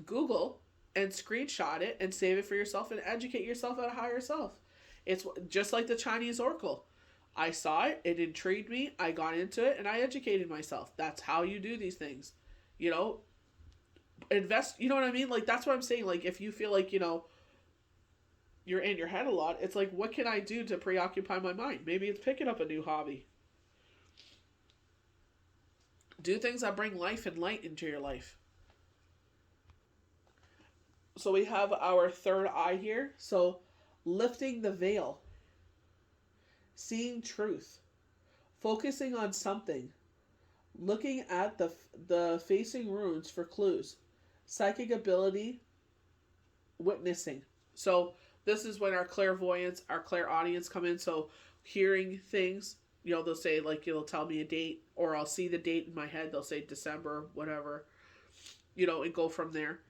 S1: Google and screenshot it and save it for yourself and educate yourself at a higher self. It's just like the Chinese oracle. I saw it, it intrigued me, I got into it, and I educated myself. That's how you do these things. Invest, you know what I mean? Like, that's what I'm saying. Like, if you feel like, you're in your head a lot, it's like, what can I do to preoccupy my mind? Maybe it's picking up a new hobby. Do things that bring life and light into your life. So we have our third eye here. So lifting the veil, seeing truth, focusing on something, looking at the facing runes for clues, psychic ability, witnessing. So this is when our clairvoyance, our clairaudience come in. So hearing things, they'll say, like, it'll tell me a date, or I'll see the date in my head. They'll say December, whatever, and go from there,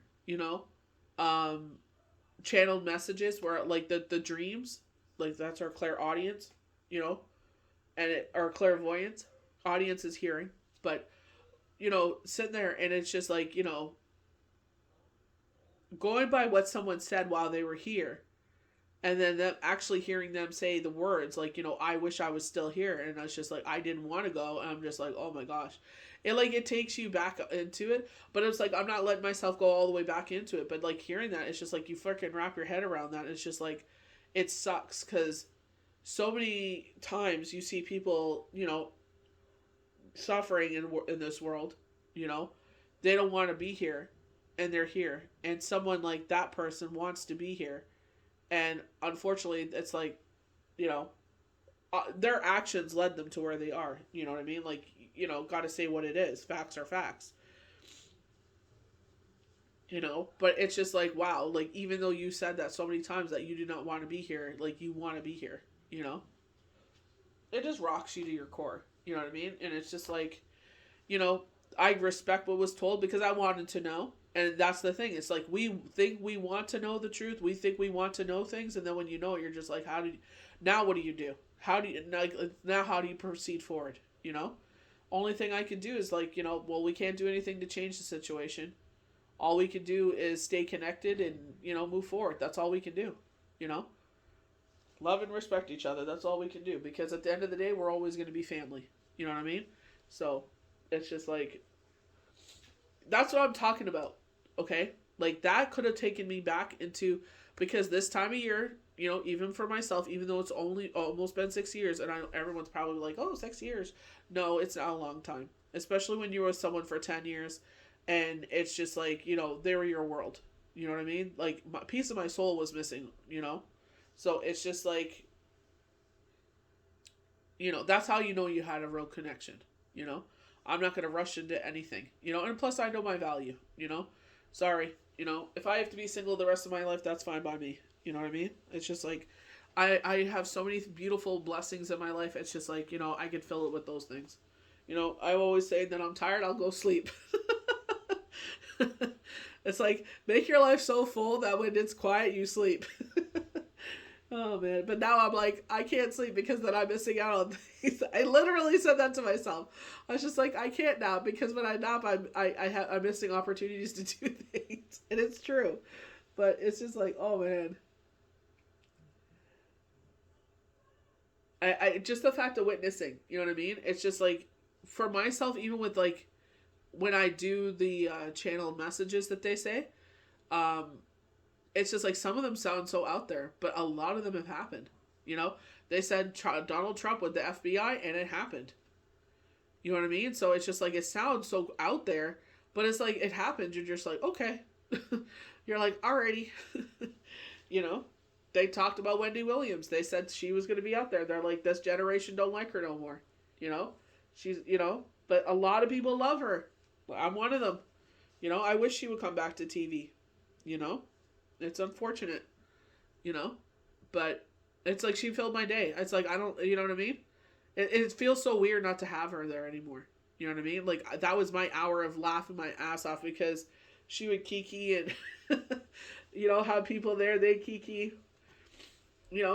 S1: channeled messages where, like, the dreams, like, that's our clairaudience, and our clairvoyance audience is hearing, but, sitting there, and it's just like, going by what someone said while they were here, and then them actually hearing them say the words, like, I wish I was still here, and I was just like, I didn't want to go, and I'm just like, oh my gosh. It takes you back into it, but it's like, I'm not letting myself go all the way back into it, but, like, hearing that, it's just like, you freaking wrap your head around that, it's just like, it sucks, because so many times you see people, suffering in this world, you know, they don't want to be here, and they're here, and someone like that person wants to be here, and unfortunately, it's like, you know, their actions led them to where they are. You know what I mean? Like, got to say what it is. Facts are facts. But it's just like, wow, like, even though you said that so many times that you do not want to be here, like, you want to be here, it just rocks you to your core. You know what I mean? And it's just like, I respect what was told because I wanted to know. And that's the thing. It's like, we think we want to know the truth. We think we want to know things. And then when you know it, you're just like, now what do you do? Now how do you proceed forward? Only thing I can do is like, well, we can't do anything to change the situation. All we can do is stay connected and, move forward. That's all we can do, Love and respect each other. That's all we can do. Because at the end of the day, we're always going to be family. You know what I mean? So, it's just like, that's what I'm talking about. Okay? Like, that could have taken me back into, because this time of year, even for myself, even though it's only almost been 6 years, and everyone's probably like, oh, 6 years. No, it's not a long time. Especially when you were with someone for 10 years, and it's just like, they were your world. You know what I mean? Like, a piece of my soul was missing, So it's just like, that's how you had a real connection, I'm not going to rush into anything, and plus I know my value, sorry, if I have to be single the rest of my life, that's fine by me. You know what I mean? It's just like, I have so many beautiful blessings in my life. It's just like, I could fill it with those things. I always say that I'm tired, I'll go sleep. It's like, make your life so full that when it's quiet, you sleep. Oh, man. But now I'm like, I can't sleep because then I'm missing out on things. I literally said that to myself. I was just like, I can't nap because when I nap, I'm missing opportunities to do things. And it's true. But it's just like, oh, man. I just the fact of witnessing, you know what I mean? It's just like, for myself, even with like, when I do the channeled messages that they say, it's just like, some of them sound so out there, but a lot of them have happened. They said Donald Trump with the FBI, and it happened. You know what I mean? So it's just like, it sounds so out there, but it's like, it happened. You're just like, okay. You're like, alrighty. They talked about Wendy Williams. They said she was going to be out there. They're like, this generation don't like her no more. She's, but a lot of people love her. I'm one of them. I wish she would come back to TV. It's unfortunate. But it's like, she filled my day. It's like, I don't, you know what I mean? It feels so weird not to have her there anymore. You know what I mean? Like, that was my hour of laughing my ass off because she would kiki and, have people there, they kiki.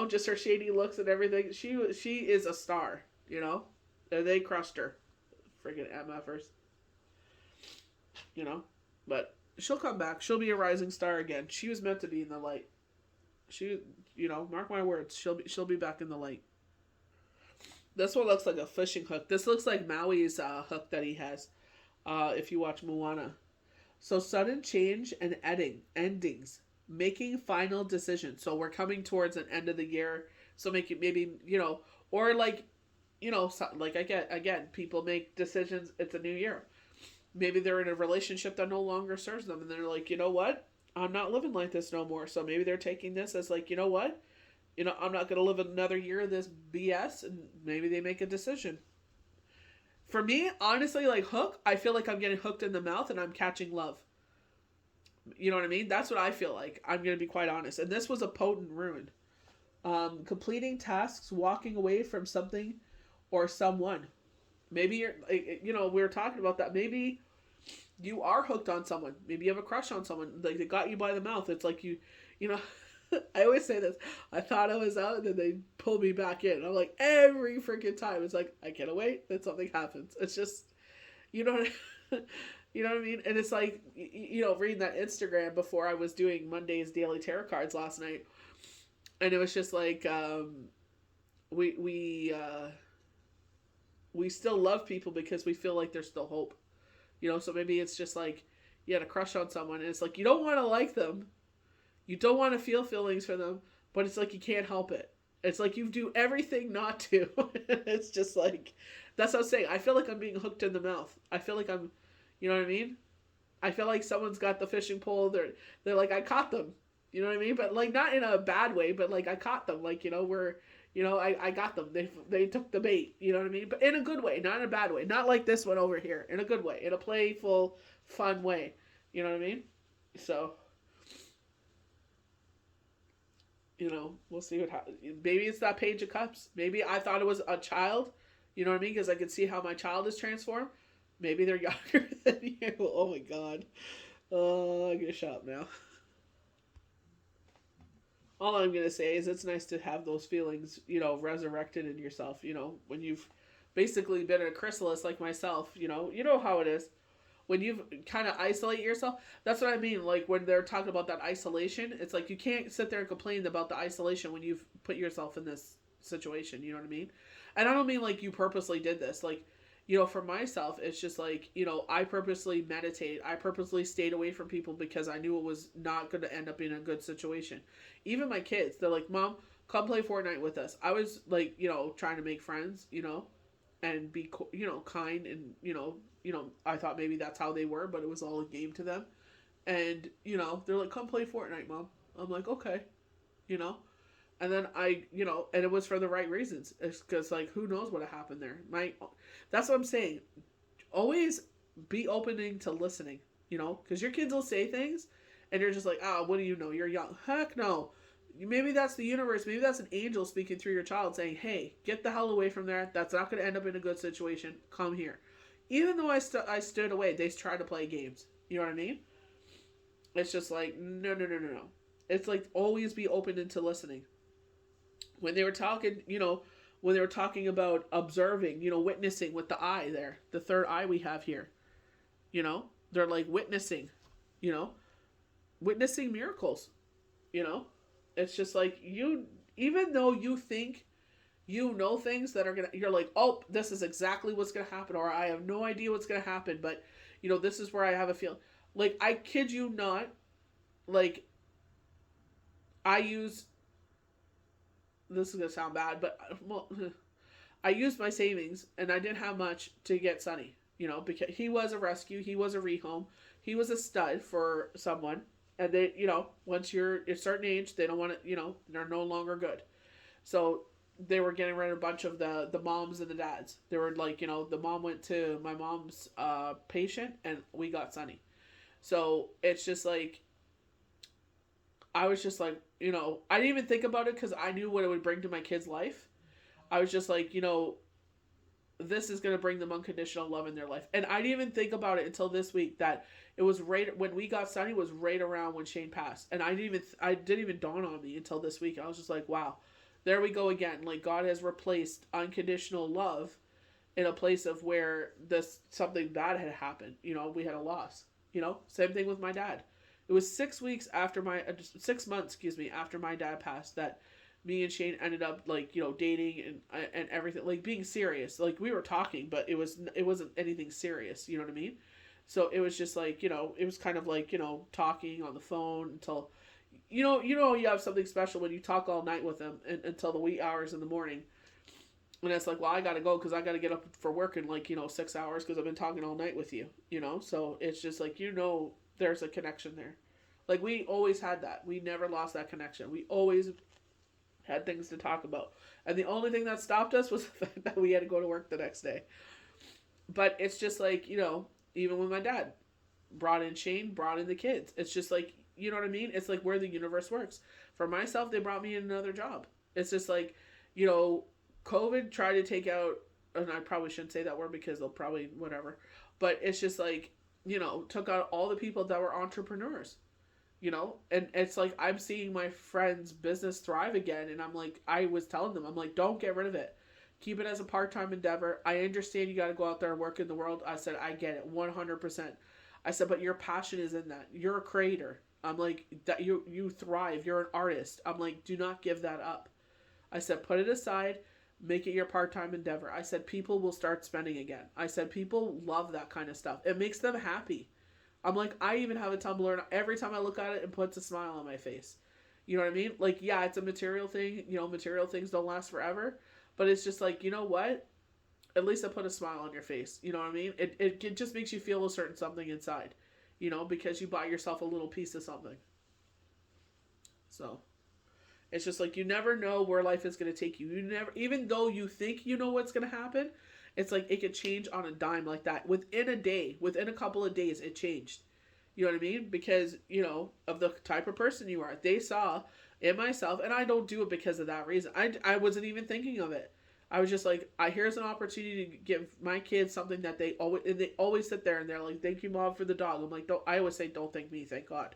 S1: Just her shady looks and everything. She is a star, and they crushed her. Friggin' MFers. But she'll come back. She'll be a rising star again. She was meant to be in the light. She, mark my words, she'll be back in the light. This one looks like a fishing hook. This looks like Maui's hook that he has, if you watch Moana. So, sudden change and endings. Making final decisions. So we're coming towards an end of the year. So maybe, or like, like again, people make decisions. It's a new year. Maybe they're in a relationship that no longer serves them. And they're like, you know what? I'm not living like this no more. So maybe they're taking this as like, you know what? I'm not going to live another year of this BS. And maybe they make a decision. For me, honestly, like hook, I feel like I'm getting hooked in the mouth and I'm catching love. You know what I mean? That's what I feel like. I'm going to be quite honest. And this was a potent rune. Completing tasks, walking away from something or someone. Maybe you're, we were talking about that. Maybe you are hooked on someone. Maybe you have a crush on someone. Like, they got you by the mouth. It's like I always say this. I thought I was out and then they pulled me back in. I'm like, every freaking time. It's like, I can't wait. Then something happens. It's just, you know what I mean? And it's like, reading that Instagram before I was doing Monday's daily tarot cards last night. And it was just like, we still love people because we feel like there's still hope. So maybe it's just like, you had a crush on someone and it's like, you don't want to like them. You don't want to feel feelings for them, but it's like, you can't help it. It's like you do everything not to. It's just like, that's what I'm saying. I feel like I'm being hooked in the mouth. I feel like I'm, you know what I mean? I feel like someone's got the fishing pole. They're like, I caught them. You know what I mean? But like, not in a bad way, but like I caught them. Like, I got them. They took the bait. You know what I mean? But in a good way, not in a bad way. Not like this one over here. In a good way. In a playful, fun way. You know what I mean? So, we'll see what happens. Maybe it's that Page of Cups. Maybe I thought it was a child. You know what I mean? Because I could see how my child is transformed. Maybe they're younger than you. Oh my God. Oh, I'm going to shut up now. All I'm going to say is it's nice to have those feelings, resurrected in yourself, when you've basically been a chrysalis like myself, you know how it is. When you've kind of isolate yourself, that's what I mean. Like when they're talking about that isolation, it's like you can't sit there and complain about the isolation when you've put yourself in this situation. You know what I mean? And I don't mean like you purposely did this. Like, for myself, it's just like, I purposely meditate. I purposely stayed away from people because I knew it was not going to end up in a good situation. Even my kids, they're like, Mom, come play Fortnite with us. I was like, trying to make friends, and be, kind and, I thought maybe that's how they were, but it was all a game to them. And, they're like, come play Fortnite, Mom. I'm like, okay, And then and it was for the right reasons. It's because, like, who knows what happened there. That's what I'm saying. Always be opening to listening, because your kids will say things, and you're just like, what do you know? You're young. Heck no. Maybe that's the universe. Maybe that's an angel speaking through your child saying, hey, get the hell away from there. That's not going to end up in a good situation. Come here. Even though I stood away, they tried to play games. You know what I mean? It's just like, no. It's like always be open into listening. When they were talking, when they were talking about observing, witnessing with the eye there, the third eye we have here, they're like witnessing, witnessing miracles, It's just like even though you think things that are you're like, oh, this is exactly what's gonna happen, or I have no idea what's gonna happen, but this is where I have a feeling. Like, I kid you not, like, this is gonna sound bad, but I used my savings, and I didn't have much to get Sonny, because he was a rescue, he was a rehome, he was a stud for someone, and they, once you're a certain age, they don't want to, they're no longer good. So they were getting rid of a bunch of the moms and the dads. They were like, the mom went to my mom's patient, and we got Sonny. So it's just like, I was just like, I didn't even think about it because I knew what it would bring to my kid's life. I was just like, this is going to bring them unconditional love in their life. And I didn't even think about it until this week that it was right when we got Sonny was right around when Shane passed. And I didn't even dawn on me until this week. I was just like, wow, there we go again. Like, God has replaced unconditional love in a place of where something bad had happened. We had a loss, same thing with my dad. It was 6 months, after my dad passed that me and Shane ended up, like, dating and everything, like, being serious. Like, we were talking, but it wasn't anything serious, you know what I mean? So it was just like, it was kind of like, talking on the phone until, you have something special when you talk all night with them until the wee hours in the morning. And it's like, well, I gotta go because I gotta get up for work in, like, 6 hours because I've been talking all night with you, So it's just like, there's a connection there. Like, we always had that. We never lost that connection. We always had things to talk about. And the only thing that stopped us was the fact that we had to go to work the next day. But it's just like, even when my dad brought in Shane, brought in the kids, it's just like, you know what I mean? It's like where the universe works. For myself, they brought me in another job. It's just like, COVID tried to take out, and I probably shouldn't say that word because they'll probably, whatever. But it's just like, took out all the people that were entrepreneurs, and it's like, I'm seeing my friend's business thrive again. And I'm like, I was telling them, I'm like, don't get rid of it. Keep it as a part-time endeavor. I understand you got to go out there and work in the world. I said, I get it 100%. I said, but your passion is in that. You're a creator. I'm like, that you thrive. You're an artist. I'm like, do not give that up. I said, put it aside. Make it your part-time endeavor. I said, people will start spending again. I said, people love that kind of stuff. It makes them happy. I'm like, I even have a Tumblr, and every time I look at it, it puts a smile on my face. You know what I mean? Like, yeah, it's a material thing. You know, material things don't last forever. But it's just like, you know what? At least I put a smile on your face. You know what I mean? It just makes you feel a certain something inside. You know, because you buy yourself a little piece of something. So it's just like you never know where life is going to take you. You never, even though you think you know what's going to happen, it's like it could change on a dime like that. Within a day, within a couple of days, it changed. You know what I mean? Because, you know, of the type of person you are. They saw in myself, and I don't do it because of that reason. I wasn't even thinking of it. I was just like, here's an opportunity to give my kids something that they always sit there and they're like, thank you, Mom, for the dog. I'm like, don't, I always say, don't thank me, thank God.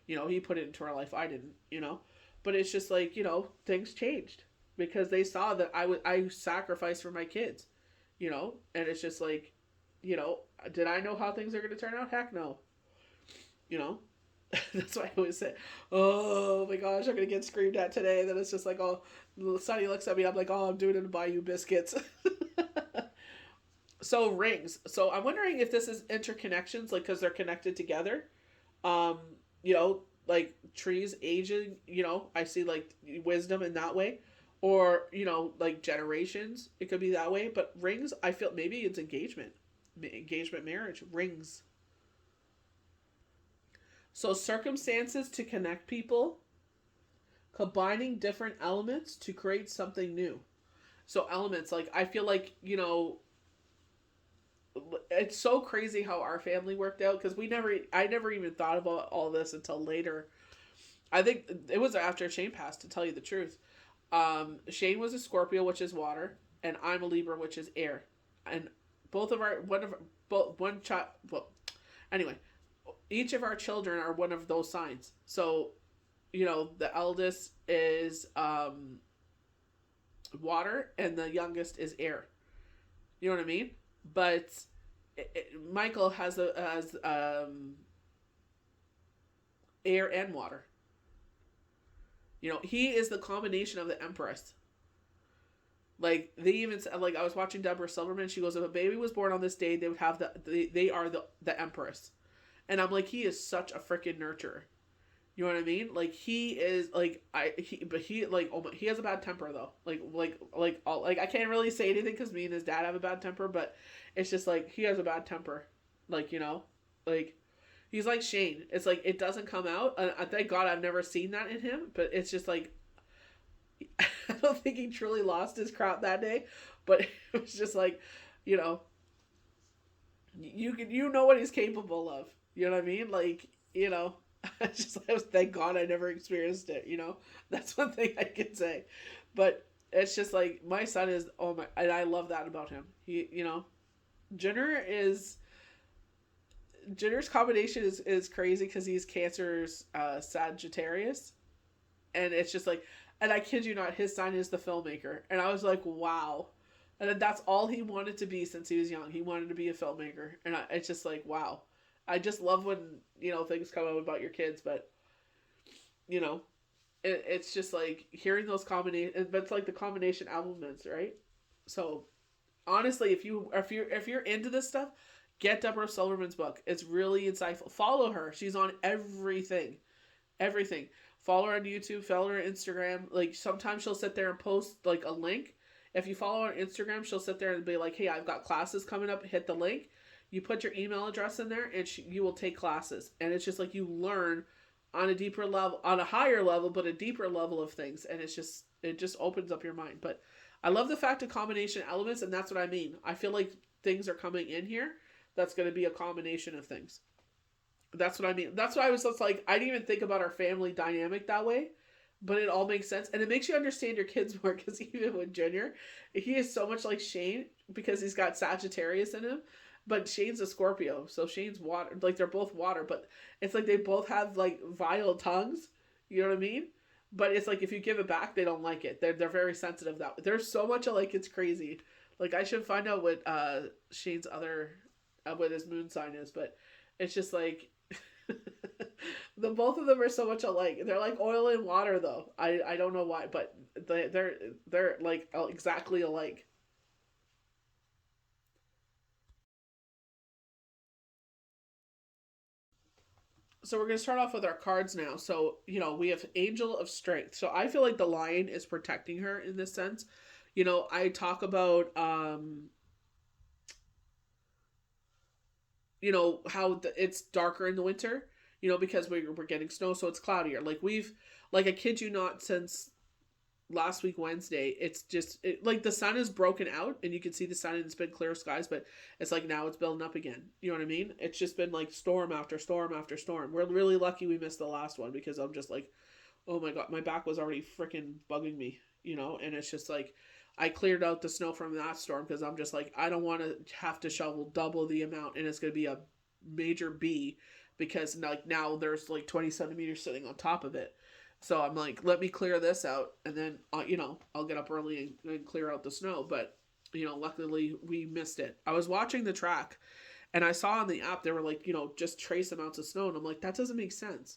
S1: You know, he put it into our life. I didn't, you know. But it's just like, you know, things changed because they saw that I sacrificed for my kids, you know. And it's just like, you know, did I know how things are going to turn out? Heck no. You know, that's why I always say, oh my gosh, I'm going to get screamed at today. And then it's just like, oh, Sonny looks at me. I'm like, oh, I'm doing it to buy you biscuits. So rings. So I'm wondering if this is interconnections, like, because they're connected together. Um, you know, like trees aging, you know, I see like wisdom in that way. Or, you know, like generations, it could be that way. But rings, I feel maybe it's engagement, marriage, rings. So circumstances to connect people, combining different elements to create something new. So elements, like I feel like, you know, it's so crazy how our family worked out because I never even thought about all this until later. I think it was after Shane passed, to tell you the truth. Shane was a Scorpio, which is water, and I'm a Libra, which is air. And both of our one child. Well, anyway, each of our children are one of those signs. So, you know, the eldest is water, and the youngest is air. You know what I mean? But Michael has air and water. You know, he is the combination of the Empress. Like they even said, like I was watching Deborah Silverman. She goes, if a baby was born on this day, they would have they are the Empress, and I'm like, he is such a freaking nurturer. You know what I mean? Like he is like he like oh my, he has a bad temper though. Like I can't really say anything because me and his dad have a bad temper, but it's just like he has a bad temper. Like, you know, like he's like Shane. It's like it doesn't come out. Thank God I've never seen that in him, but it's just like I don't think he truly lost his crap that day, but it was just like, you know, you know what he's capable of. You know what I mean? Like, you know, thank God I never experienced it. You know, that's one thing I can say. But it's just like my son is oh my, and I love that about him. He, you know, Jenner's combination is crazy because he's Cancer's Sagittarius, and it's just like, and I kid you not, his sign is the filmmaker, and I was like, wow, and that's all he wanted to be since he was young. He wanted to be a filmmaker, and it's just like, wow. I just love when, you know, things come out about your kids, but, you know, it's just like hearing those combinations, but it's like the combination elements, right? So honestly, if you're into this stuff, get Deborah Silverman's book. It's really insightful. Follow her. She's on everything. Follow her on YouTube, follow her on Instagram. Like sometimes she'll sit there and post like a link. If you follow her on Instagram, she'll sit there and be like, hey, I've got classes coming up, hit the link. You put your email address in there and you will take classes. And it's just like you learn on a deeper level, on a higher level, but a deeper level of things. And it just opens up your mind. But I love the fact of combination elements, and that's what I mean. I feel like things are coming in here that's going to be a combination of things. That's what I mean. That's why I was just like, I didn't even think about our family dynamic that way. But it all makes sense. And it makes you understand your kids more because even with Junior, he is so much like Shane because he's got Sagittarius in him. But Shane's a Scorpio, so Shane's water. Like, they're both water, but it's like they both have, like, vile tongues. You know what I mean? But it's like if you give it back, they don't like it. They're very sensitive that way. There's so much alike, it's crazy. Like, I should find out what Shane's other, what his moon sign is, but it's just like, the both of them are so much alike. They're like oil and water, though. I don't know why, but they're like exactly alike. So we're going to start off with our cards now. So, we have Angel of Strength. So I feel like the lion is protecting her in this sense. I talk about, how it's darker in the winter, because we're getting snow, so it's cloudier. Like I kid you not, since last week Wednesday, it's just like the sun is broken out and you can see the sun and it's been clear skies, but it's like now it's building up again. You know what I mean? It's just been like storm after storm after storm. We're really lucky we missed the last one, because I'm just like, oh my god, my back was already freaking bugging me, and it's just like I cleared out the snow from that storm because I'm just like, I don't want to have to shovel double the amount, and it's going to be a major B, because like now there's like 20 centimeters sitting on top of it. So I'm like, let me clear this out, and then, I'll get up early and clear out the snow. But, luckily we missed it. I was watching the track, and I saw on the app, they were like, just trace amounts of snow. And I'm like, that doesn't make sense.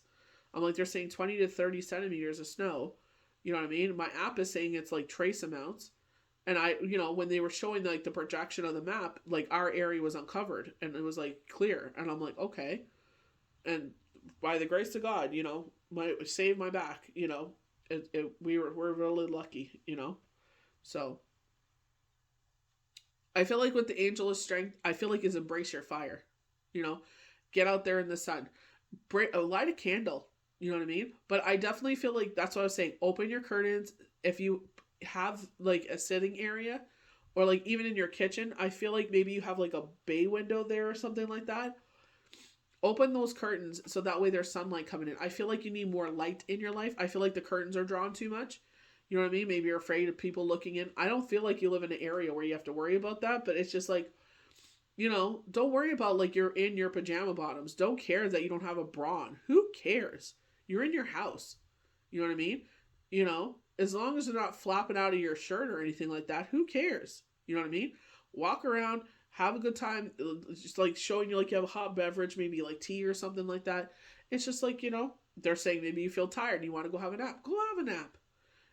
S1: I'm like, they're saying 20 to 30 centimeters of snow. You know what I mean? My app is saying it's like trace amounts. And when they were showing like the projection of the map, like our area was uncovered and it was like clear. And I'm like, okay. And by the grace of God, save my back, we're really lucky, so I feel like with the Angel of Strength, I feel like is embrace your fire, get out there in the sun, light a candle, you know what I mean? But I definitely feel like that's what I was saying. Open your curtains. If you have like a sitting area, or like even in your kitchen, I feel like maybe you have like a bay window there or something like that. Open those curtains so that way there's sunlight coming in. I feel like you need more light in your life. I feel like the curtains are drawn too much. You know what I mean? Maybe you're afraid of people looking in. I don't feel like you live in an area where you have to worry about that, but it's just like, don't worry about like you're in your pajama bottoms. Don't care that you don't have a bra on. Who cares? You're in your house. You know what I mean? As long as they're not flapping out of your shirt or anything like that, who cares? You know what I mean? Walk around, have a good time, just like showing you like you have a hot beverage, maybe like tea or something like that. It's just like, they're saying maybe you feel tired and you want to go have a nap. Go have a nap.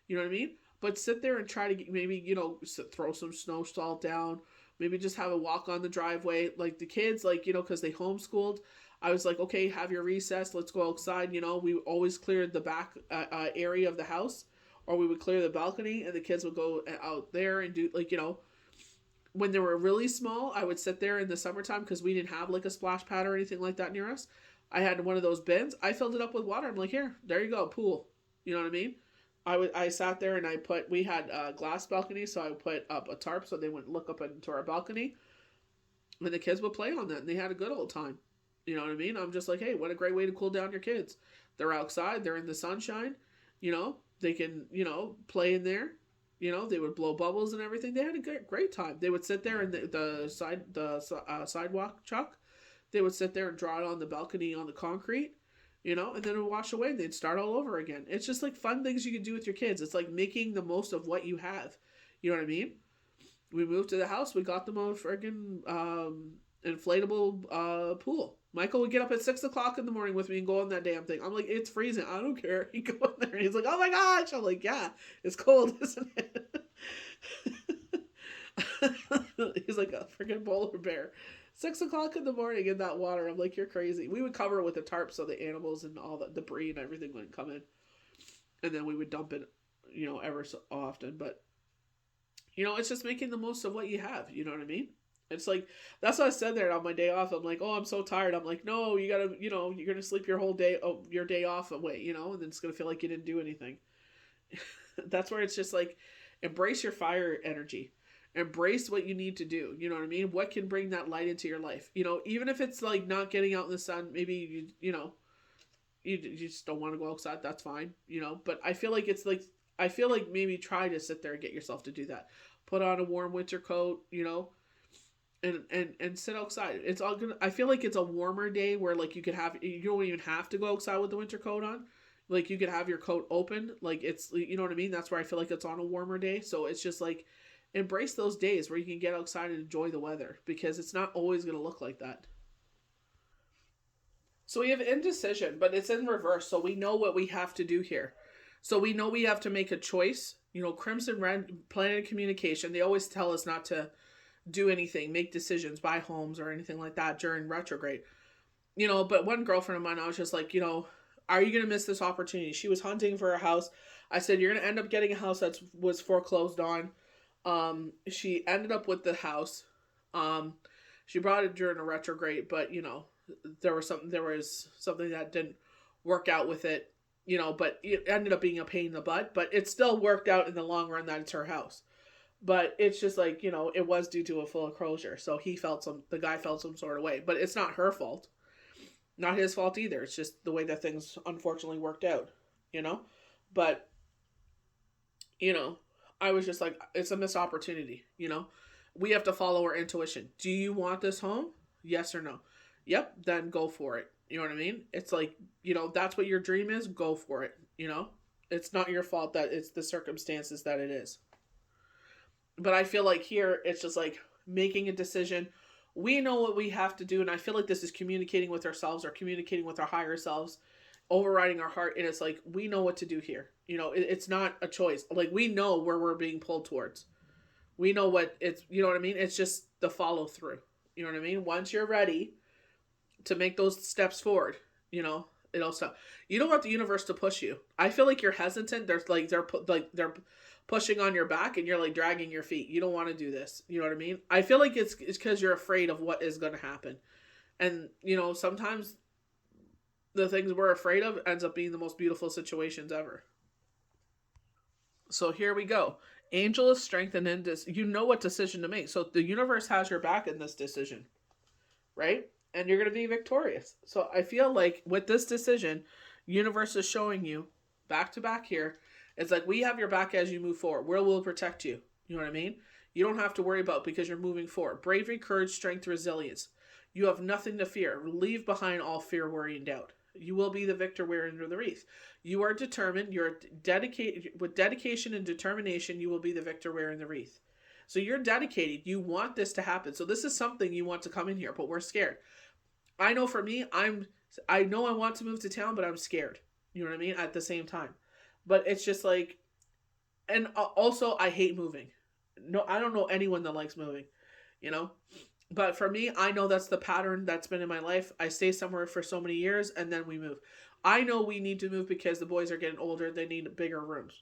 S1: You know what I mean? But sit there and try to get, maybe, throw some snow salt down. Maybe just have a walk on the driveway. Like the kids, like, because they homeschooled, I was like, okay, have your recess. Let's go outside. We always cleared the back area of the house, or we would clear the balcony and the kids would go out there and do like, when they were really small, I would sit there in the summertime because we didn't have like a splash pad or anything like that near us. I had one of those bins. I filled it up with water. I'm like, here, there you go, pool. You know what I mean? I sat there and we had a glass balcony, so I put up a tarp so they wouldn't look up into our balcony. And the kids would play on that, and they had a good old time. You know what I mean? I'm just like, hey, what a great way to cool down your kids. They're outside, they're in the sunshine, they can, play in there. They would blow bubbles and everything. They had a great time. They would sit there in the sidewalk chalk. They would sit there and draw it on the balcony on the concrete, and then it would wash away and they'd start all over again. It's just like fun things you can do with your kids. It's like making the most of what you have. You know what I mean? We moved to the house. We got them a friggin' inflatable pool. Michael would get up at 6 o'clock in the morning with me and go on that damn thing. I'm like, it's freezing. I don't care. He go in there and he's like, oh my gosh. I'm like, yeah, it's cold, isn't it? He's like a freaking polar bear. 6 o'clock in the morning in that water. I'm like, you're crazy. We would cover it with a tarp so the animals and all the debris and everything wouldn't come in. And then we would dump it, ever so often. But, it's just making the most of what you have. You know what I mean? It's like, that's what I said there on my day off. I'm like, oh, I'm so tired. I'm like, no, you gotta, you're gonna sleep your whole day, your day off away, and then it's gonna feel like you didn't do anything. That's where it's just like, embrace your fire energy. Embrace what you need to do. You know what I mean? What can bring that light into your life? Even if it's like not getting out in the sun, maybe you just don't want to go outside. That's fine. But I feel like maybe try to sit there and get yourself to do that. Put on a warm winter coat, and sit outside. It's all gonna. I feel like it's a warmer day where like you don't even have to go outside with the winter coat on. Like you could have your coat open. Like it's, you know what I mean? That's where I feel like it's on a warmer day. So it's just like, embrace those days where you can get outside and enjoy the weather, because it's not always gonna look like that. So we have indecision, but it's in reverse. So we know what we have to do here. So we know we have to make a choice. Crimson Red, Planet of Communication, they always tell us not to do anything, make decisions, buy homes or anything like that during retrograde. But one girlfriend of mine, I was just like, are you going to miss this opportunity? She was hunting for a house. I said, you're going to end up getting a house that was foreclosed on. She ended up with the house. Um, she brought it during a retrograde, but there was something that didn't work out with it, but it ended up being a pain in the butt, but it still worked out in the long run that it's her house. But it's just like, it was due to a foreclosure. So the guy felt some sort of way, but it's not her fault. Not his fault either. It's just the way that things unfortunately worked out, you know? But, you know, I was just like, it's a missed opportunity, We have to follow our intuition. Do you want this home? Yes or no? Yep, then go for it. You know what I mean? It's like, that's what your dream is, go for it, It's not your fault that it's the circumstances that it is. But I feel like here, it's just like making a decision. We know what we have to do, and I feel like this is communicating with ourselves or communicating with our higher selves, overriding our heart, and it's like, we know what to do here. It's not a choice. Like, we know where we're being pulled towards. We know what it's, you know what I mean? It's just the follow through. You know what I mean? Once you're ready to make those steps forward, it'll stop. You don't want the universe to push you. I feel like you're hesitant. They're pushing on your back and you're like dragging your feet. You don't want to do this. You know what I mean? I feel like it's because you're afraid of what is going to happen. And, sometimes the things we're afraid of ends up being the most beautiful situations ever. So here we go. Angel is strengthened in this. You know what decision to make. So the universe has your back in this decision, right? And you're going to be victorious. So I feel like with this decision, universe is showing you back to back here. It's like, we have your back as you move forward. We'll protect you. You know what I mean? You don't have to worry about because you're moving forward. Bravery, courage, strength, resilience. You have nothing to fear. Leave behind all fear, worry, and doubt. You will be the victor wearing the wreath. You are determined. You're dedicated. With dedication and determination, you will be the victor wearing the wreath. So you're dedicated. You want this to happen. So this is something you want to come in here, but we're scared. I know for me, I know I want to move to town, but I'm scared. You know what I mean? At the same time. But it's just like, and also I hate moving. No, I don't know anyone that likes moving, But for me, I know that's the pattern that's been in my life. I stay somewhere for so many years and then we move. I know we need to move because the boys are getting older. They need bigger rooms.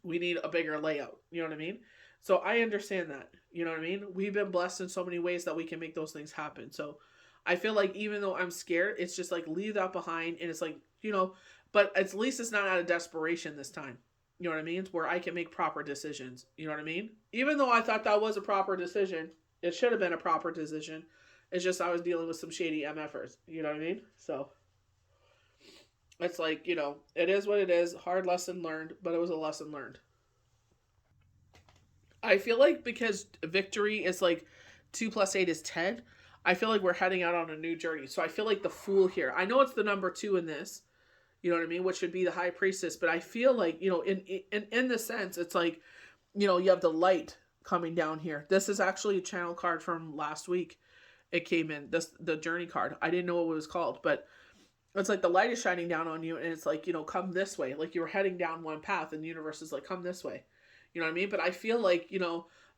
S1: We need a bigger layout. You know what I mean? So I understand that. You know what I mean? We've been blessed in so many ways that we can make those things happen. So I feel like even though I'm scared, it's just like leave that behind. And it's like, but at least it's not out of desperation this time. You know what I mean? It's where I can make proper decisions. You know what I mean? Even though I thought that was a proper decision, it should have been a proper decision. It's just I was dealing with some shady MFers. You know what I mean? So it's like, it is what it is. Hard lesson learned, but it was a lesson learned. I feel like because victory is like 2 + 8 is 10, I feel like we're heading out on a new journey. So I feel like the Fool here. I know it's the number 2 in this. You know what I mean? Which should be the High Priestess. But I feel like, in the sense, it's like, you have the light coming down here. This is actually a channel card from last week. It came in, the journey card. I didn't know what it was called, but it's like the light is shining down on you and it's like, come this way. Like you're heading down one path and the universe is like, come this way. You know what I mean? But I feel like,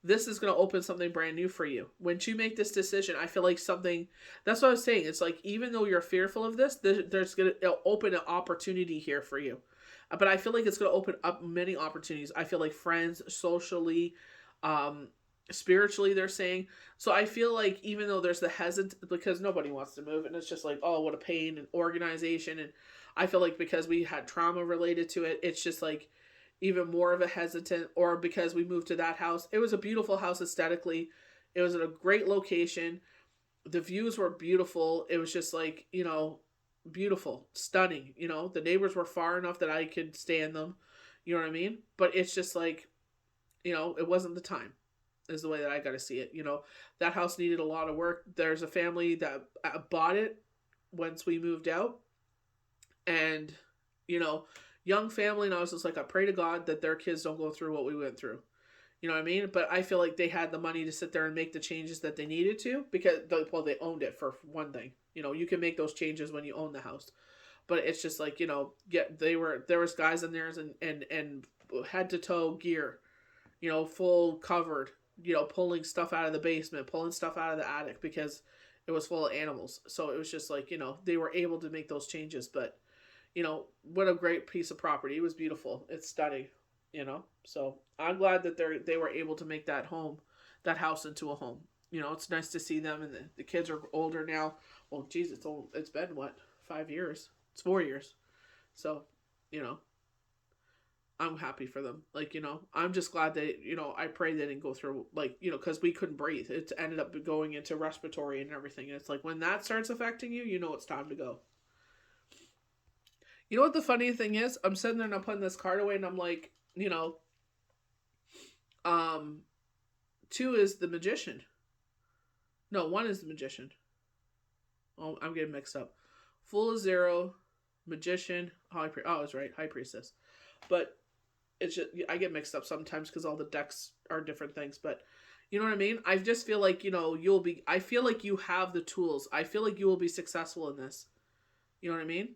S1: this is going to open something brand new for you. When you make this decision, I feel like that's what I was saying. It's like, even though you're fearful of this, it'll open an opportunity here for you. But I feel like it's going to open up many opportunities. I feel like friends, socially, spiritually, they're saying. So I feel like even though there's the hesitant, because nobody wants to move and it's just like, oh, what a pain, and organization. And I feel like because we had trauma related to it, it's just like, even more of a hesitant, or because we moved to that house. It was a beautiful house aesthetically. It was in a great location. The views were beautiful. It was just like, beautiful, stunning. The neighbors were far enough that I could stand them. You know what I mean? But it's just like, it wasn't the time, is the way that I got to see it. That house needed a lot of work. There's a family that bought it once we moved out. And, young family, and I was just like, I pray to God that their kids don't go through what we went through. You know what I mean? But I feel like they had the money to sit there and make the changes that they needed to because, they owned it for one thing. You can make those changes when you own the house. But it's just like, there was guys in there and head to toe gear, full covered, pulling stuff out of the basement, pulling stuff out of the attic because It was full of animals. So it was just like, they were able to make those changes. But, what a great piece of property. It was beautiful. It's stunning, So I'm glad that they were able to make that house into a home. It's nice to see them, and the kids are older now. Well, geez, it's been what, 5 years? It's 4 years. So, I'm happy for them. Like, I'm just glad that, I pray they didn't go through, like, because we couldn't breathe. It ended up going into respiratory and everything. And it's like, when that starts affecting you, it's time to go. You know what the funny thing is? I'm sitting there and I'm putting this card away and I'm like, 2 is the Magician. No, 1 is the Magician. Oh, I'm getting mixed up. Fool is 0, Magician, I was right, High Priestess. But it's just, I get mixed up sometimes because all the decks are different things. But you know what I mean? I just feel like, I feel like you have the tools. I feel like you will be successful in this. You know what I mean?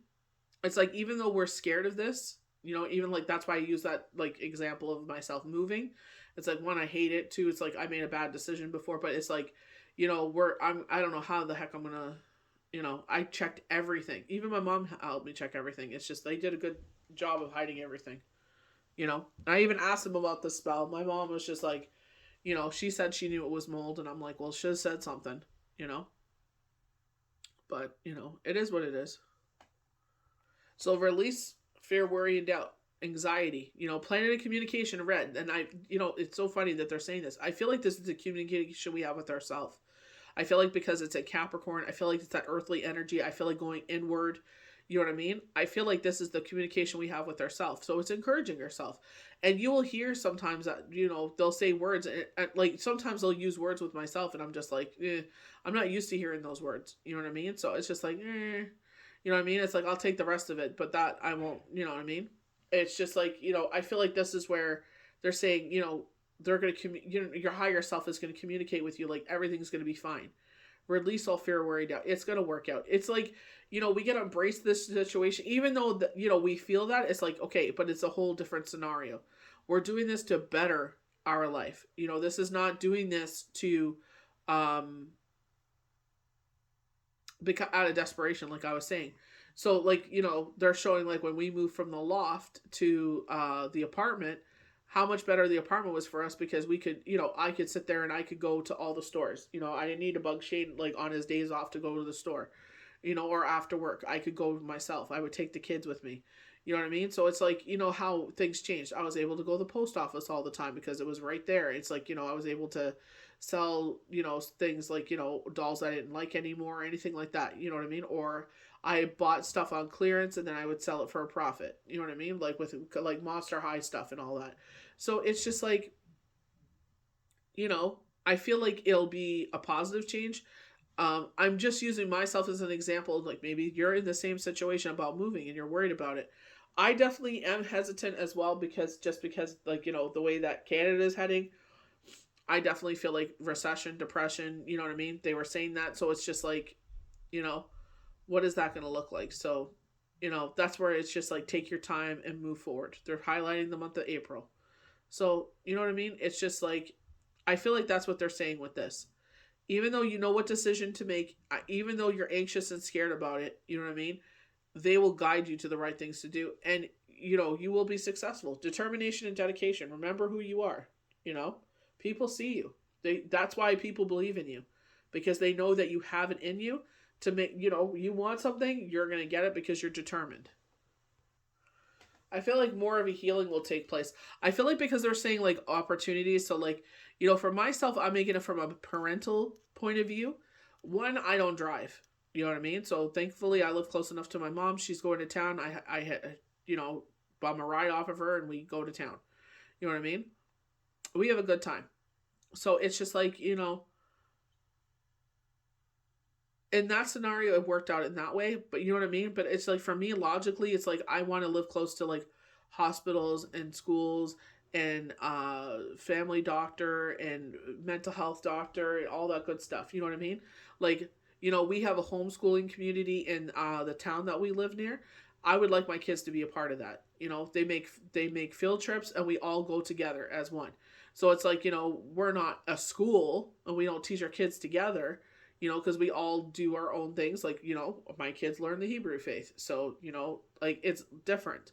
S1: It's like, even though we're scared of this, even like, that's why I use that like example of myself moving. It's like, 1, I hate it. 2, it's like I made a bad decision before, but it's like, I don't know how the heck I'm gonna, I checked everything. Even my mom helped me check everything. It's just, they did a good job of hiding everything. I even asked them about the spell. My mom was just like, she said she knew it was mold, and I'm like, well, should have said something, but it is what it is. So release fear, worry, and doubt, anxiety, planning and communication, red. And it's so funny that they're saying this. I feel like this is the communication we have with ourselves. I feel like because it's a Capricorn, I feel like it's that earthly energy. I feel like going inward. You know what I mean? I feel like this is the communication we have with ourselves. So it's encouraging ourselves. And you will hear sometimes that, they'll say words. And like, sometimes they'll use words with myself. And I'm just like, I'm not used to hearing those words. You know what I mean? So it's just like, You know what I mean? It's like, I'll take the rest of it. But that I won't, you know what I mean? It's just like, I feel like this is where they're saying, they're going to, your higher self is going to communicate with you. Like, everything's going to be fine. Release all fear, worry, doubt. It's going to work out. It's like, we get to embrace this situation, even though, we feel that. It's like, okay, but it's a whole different scenario. We're doing this to better our life. This is not doing this to, because out of desperation, like I was saying. So, like, they're showing, like, when we moved from the loft to the apartment, how much better the apartment was for us, because we could, I could sit there and I could go to all the stores. I didn't need to bug Shane, like, on his days off to go to the store, or after work. I could go myself. I would take the kids with me. You know what I mean? So it's like, how things changed. I was able to go to the post office all the time because it was right there. It's like, I was able to sell, things like, dolls I didn't like anymore or anything like that. You know what I mean? Or I bought stuff on clearance and then I would sell it for a profit. You know what I mean? Like with like Monster High stuff and all that. So it's just like, I feel like it'll be a positive change. I'm just using myself as an example. Like, maybe you're in the same situation about moving and you're worried about it. I definitely am hesitant as well, because like, the way that Canada is heading, I definitely feel like recession, depression, you know what I mean? They were saying that. So it's just like, what is that going to look like? So, that's where it's just like, take your time and move forward. They're highlighting the month of April. So, you know what I mean? It's just like, I feel like that's what they're saying with this. Even though you know what decision to make, even though you're anxious and scared about it, you know what I mean? They will guide you to the right things to do. And, you will be successful. Determination and dedication. Remember who you are. People see you. That's why people believe in you. Because they know that you have it in you to make, you want something, you're going to get it because you're determined. I feel like more of a healing will take place. I feel like because they're saying like opportunities. So like, for myself, I'm making it from a parental point of view. 1, I don't drive. You know what I mean? So thankfully I live close enough to my mom. She's going to town. I had, bum a ride off of her and we go to town. You know what I mean? We have a good time. So it's just like, in that scenario, it worked out in that way. But you know what I mean? But it's like, for me, logically, it's like, I want to live close to like hospitals and schools and family doctor and mental health doctor and all that good stuff. You know what I mean? Like, we have a homeschooling community in the town that we live near. I would like my kids to be a part of that. They make field trips and we all go together as one. So it's like, we're not a school and we don't teach our kids together. you know, because we all do our own things. Like, you know, my kids learn the Hebrew faith. So, you know, like it's different.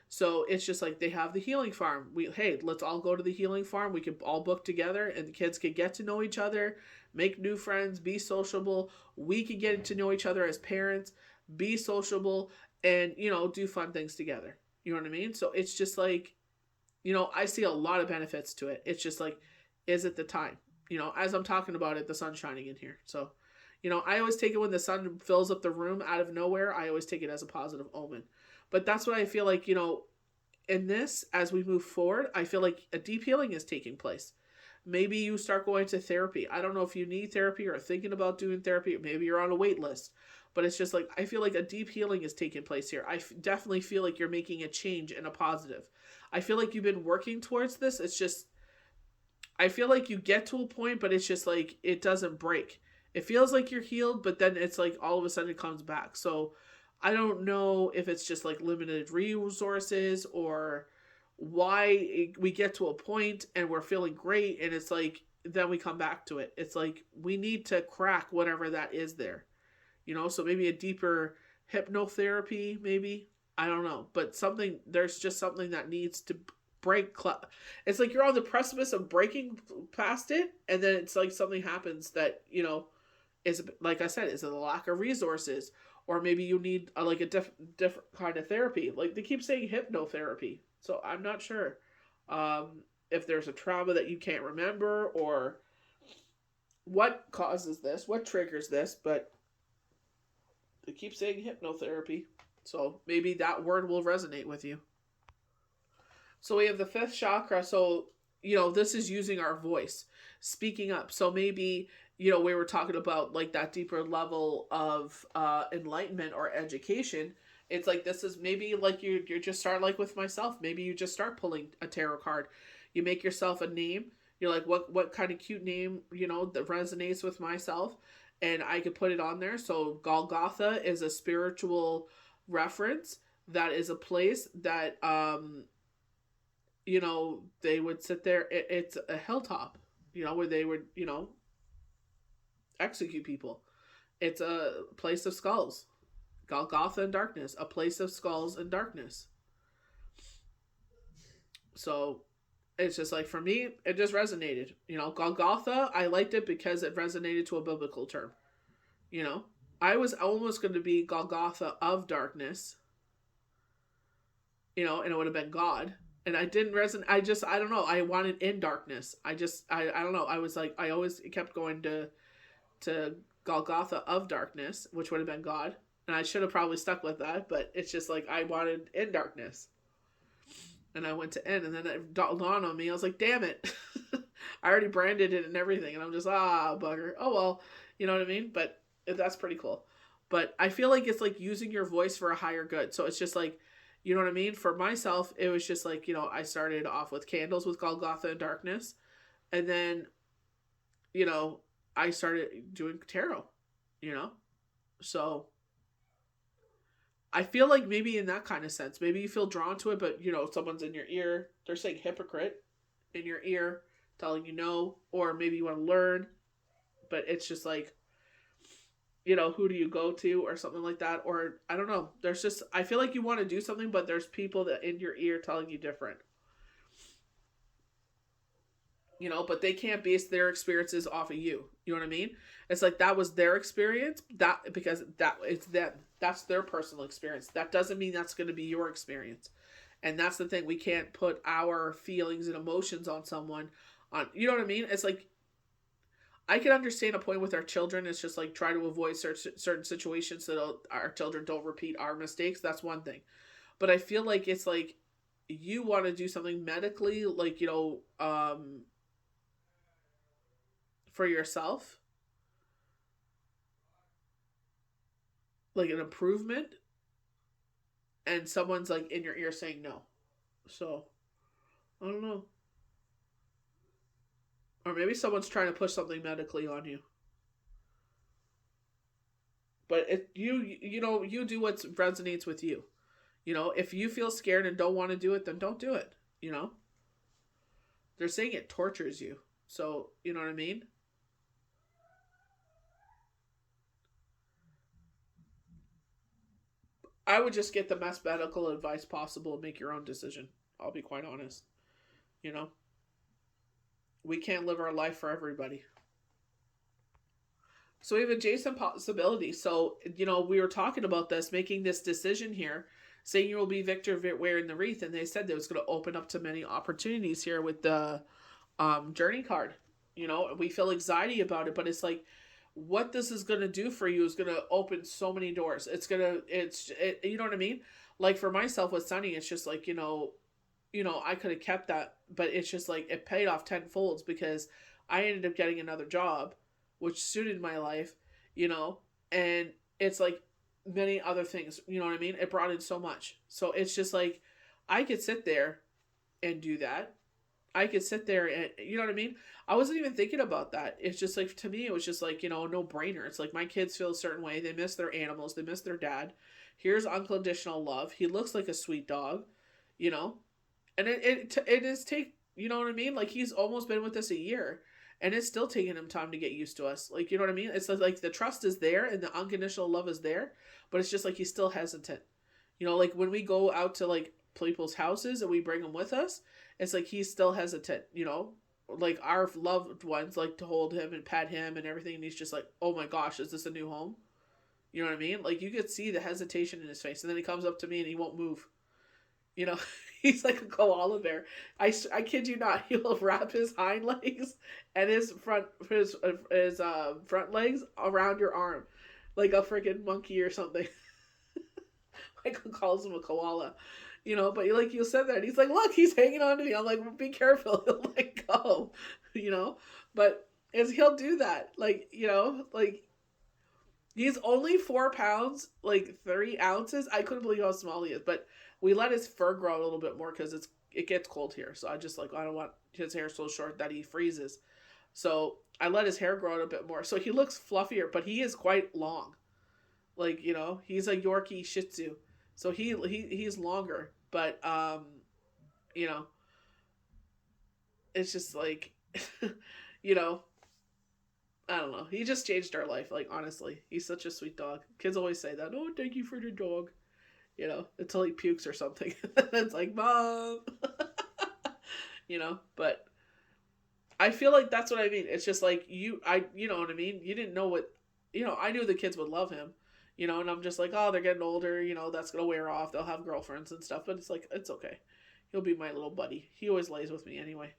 S1: So it's just like they have the healing farm. Hey, let's all go to the healing farm. We can all book together and the kids can get to know each other, make new friends, be sociable. We can get to know each other as parents, be sociable, and, you know, do fun things together. You know what I mean? So it's just like, you know, I see a lot of benefits to it. It's just like, is it the time? You know, as I'm talking about it, the sun's shining in here. So, you know, I always take it when the sun fills up the room out of nowhere. I always take it as a positive omen. But that's what I feel like, you know, in this, as we move forward, I feel like a deep healing is taking place. Maybe you start going to therapy. I don't know if you need therapy or thinking about doing therapy. Maybe you're on a wait list. But it's just like, I feel like a deep healing is taking place here. I definitely feel like you're making a change in a positive. I feel like you've been working towards this. It's just, I feel like you get to a point, but it's just like, it doesn't break. It feels like you're healed, but then it's like all of a sudden it comes back. So I don't know if it's just like limited resources or why we get to a point and we're feeling great and it's like, then we come back to it. It's like, we need to crack whatever that is there. You know, so maybe a deeper hypnotherapy, maybe. I don't know. But something, there's just something that needs to break. It's like you're on the precipice of breaking past it. And then it's like something happens that, you know, is, like I said, is it a lack of resources? Or maybe you need like a different kind of therapy. Like they keep saying hypnotherapy. So I'm not sure if there's a trauma that you can't remember or what causes this, what triggers this. But they keep saying hypnotherapy. So maybe that word will resonate with you. So we have the fifth chakra. So, you know, this is using our voice, speaking up. So maybe, you know, we were talking about like that deeper level of enlightenment or education. It's like, this is maybe like you just start like with myself. Maybe you just start pulling a tarot card. You make yourself a name. You're like, what kind of cute name, you know, that resonates with myself? And I could put it on there. So Golgotha is a spiritual reference. That is a place that, you know, they would sit there. It's a hilltop, you know, where they would, you know, execute people. It's a place of skulls. Golgotha and darkness, a place of skulls and darkness. So it's just like, for me, it just resonated. You know, Golgotha, I liked it because it resonated to a biblical term. You know, I was almost going to be Golgotha of darkness, you know, and it would have been God. And I didn't resonate. I don't know. I wanted in darkness. I don't know. I was like, I always kept going to Golgotha of darkness, which would have been God. And I should have probably stuck with that, but it's just like, I wanted in darkness. And I went to N, and then it dawned on me. I was like, damn it. I already branded it and everything. And I'm just, bugger. Oh, well, you know what I mean? But that's pretty cool. But I feel like it's like using your voice for a higher good. So it's just like, you know what I mean? For myself, it was just like, you know, I started off with candles with Golgotha and darkness. And then, you know, I started doing tarot, you know? So I feel like maybe in that kind of sense, maybe you feel drawn to it, but, you know, someone's in your ear, they're saying hypocrite in your ear, telling you no, or maybe you want to learn, but it's just like, you know, who do you go to or something like that? Or I don't know. There's just, I feel like you want to do something, but there's people that in your ear telling you different. You know, but they can't base their experiences off of you. You know what I mean? It's like, that was their experience, that because that it's them. That's their personal experience. That doesn't mean that's going to be your experience. And that's the thing. We can't put our feelings and emotions on someone on, you know what I mean? It's like, I can understand a point with our children. It's just like, try to avoid certain situations so that our children don't repeat our mistakes. That's one thing. But I feel like it's like, you want to do something medically, like, you know, for yourself, like an improvement, and someone's like in your ear saying no. So I don't know. Or maybe someone's trying to push something medically on you. But you know, you do what resonates with you. You know, if you feel scared and don't want to do it, then don't do it. You know, they're saying it tortures you. So, you know what I mean? I would just get the best medical advice possible and make your own decision. I'll be quite honest. You know, we can't live our life for everybody. So we have adjacent possibilities. So, you know, we were talking about this, making this decision here, saying you will be victor wearing the wreath. And they said that it was going to open up to many opportunities here with the journey card. You know, we feel anxiety about it, but it's like, what this is going to do for you is going to open so many doors. You know what I mean? Like for myself with Sunny, it's just like, you know, I could have kept that, but it's just like, it paid off tenfold because I ended up getting another job, which suited my life, you know, and it's like many other things, you know what I mean? It brought in so much. So it's just like, I could sit there and do that. I could sit there and, you know what I mean? I wasn't even thinking about that. It's just like, to me, it was just like, you know, no brainer. It's like, my kids feel a certain way. They miss their animals. They miss their dad. Here's unconditional love. He looks like a sweet dog, you know? And it is you know what I mean? Like, he's almost been with us a year and it's still taking him time to get used to us. Like, you know what I mean? It's like the trust is there and the unconditional love is there, but it's just like, he's still hesitant. You know, like when we go out to like people's houses and we bring him with us, it's like he's still hesitant, you know? Like our loved ones like to hold him and pat him and everything, and he's just like, oh my gosh, is this a new home? You know what I mean? Like you could see the hesitation in his face, and then he comes up to me and he won't move. You know, he's like a koala bear. I kid you not, he'll wrap his hind legs and his front legs around your arm like a freaking monkey or something. Michael calls him a koala. You know, but like you said that, he's like, look, he's hanging on to me. I'm like, well, be careful, he'll let go, you know. But he'll do that, like, you know, like he's only 4 pounds, like 3 ounces. I couldn't believe how small he is. But we let his fur grow a little bit more because it gets cold here. So I just like, I don't want his hair so short that he freezes. So I let his hair grow out a bit more. So he looks fluffier, but he is quite long. Like, you know, he's a Yorkie Shih Tzu. So he's longer, but you know, it's just like, you know, I don't know. He just changed our life. Like, honestly, he's such a sweet dog. Kids always say that. Oh, thank you for the dog. You know, until he pukes or something. It's like, Mom. You know, but I feel like that's what I mean. It's just like you know what I mean? You didn't know what, you know, I knew the kids would love him. You know, and I'm just like, oh, they're getting older, you know, that's going to wear off. They'll have girlfriends and stuff. But it's like, it's okay. He'll be my little buddy. He always lays with me anyway.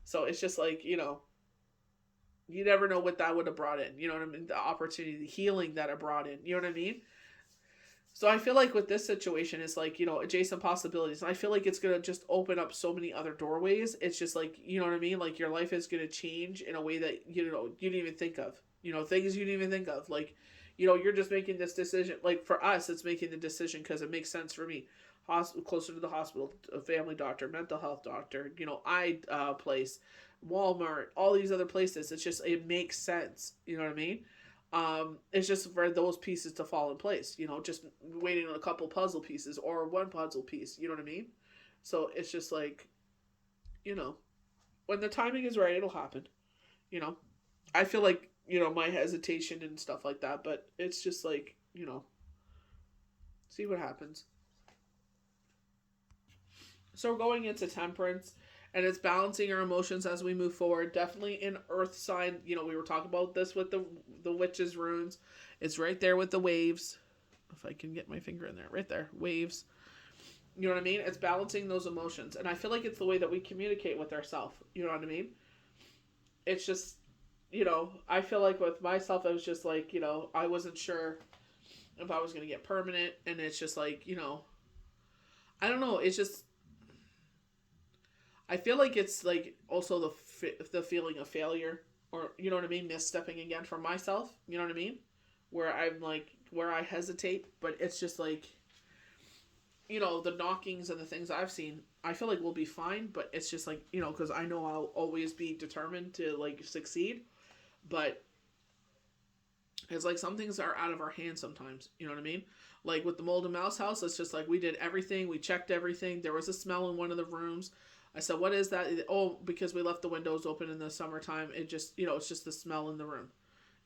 S1: So it's just like, you know, you never know what that would have brought in. You know what I mean? The opportunity, the healing that it brought in. You know what I mean? So I feel like with this situation, it's like, you know, adjacent possibilities. And I feel like it's going to just open up so many other doorways. It's just like, you know what I mean? Like your life is going to change in a way that, you know, you didn't even think of. You know, things you didn't even think of. Like, you know, you're just making this decision. Like, for us, it's making the decision because it makes sense for me. Closer to the hospital, a family doctor, mental health doctor, you know, eye place, Walmart, all these other places. It's just, it makes sense. You know what I mean? It's just for those pieces to fall in place. You know, just waiting on a couple puzzle pieces or one puzzle piece. You know what I mean? So it's just like, you know, when the timing is right, it'll happen. You know, I feel like, you know, my hesitation and stuff like that, but it's just like, you know, see what happens. So we're going into Temperance, and it's balancing our emotions as we move forward. Definitely an earth sign. You know, we were talking about this with the witch's runes. It's right there with the waves. If I can get my finger in there. Right there. Waves. You know what I mean? It's balancing those emotions. And I feel like it's the way that we communicate with ourselves. You know what I mean? It's just, you know, I feel like with myself, I was just like, you know, I wasn't sure if I was going to get permanent. And it's just like, you know, I don't know. It's just, I feel like it's like also the feeling of failure, or, you know what I mean? Misstepping again for myself. You know what I mean? Where I'm like, where I hesitate, but it's just like, you know, the knockings and the things I've seen, I feel like we'll be fine, but it's just like, you know, because I know I'll always be determined to like succeed. But it's like some things are out of our hands sometimes. You know what I mean? Like with the Mold and Mouse house, it's just like we did everything. We checked everything. There was a smell in one of the rooms. I said, what is that? Oh, because we left the windows open in the summertime. It just, you know, it's just the smell in the room.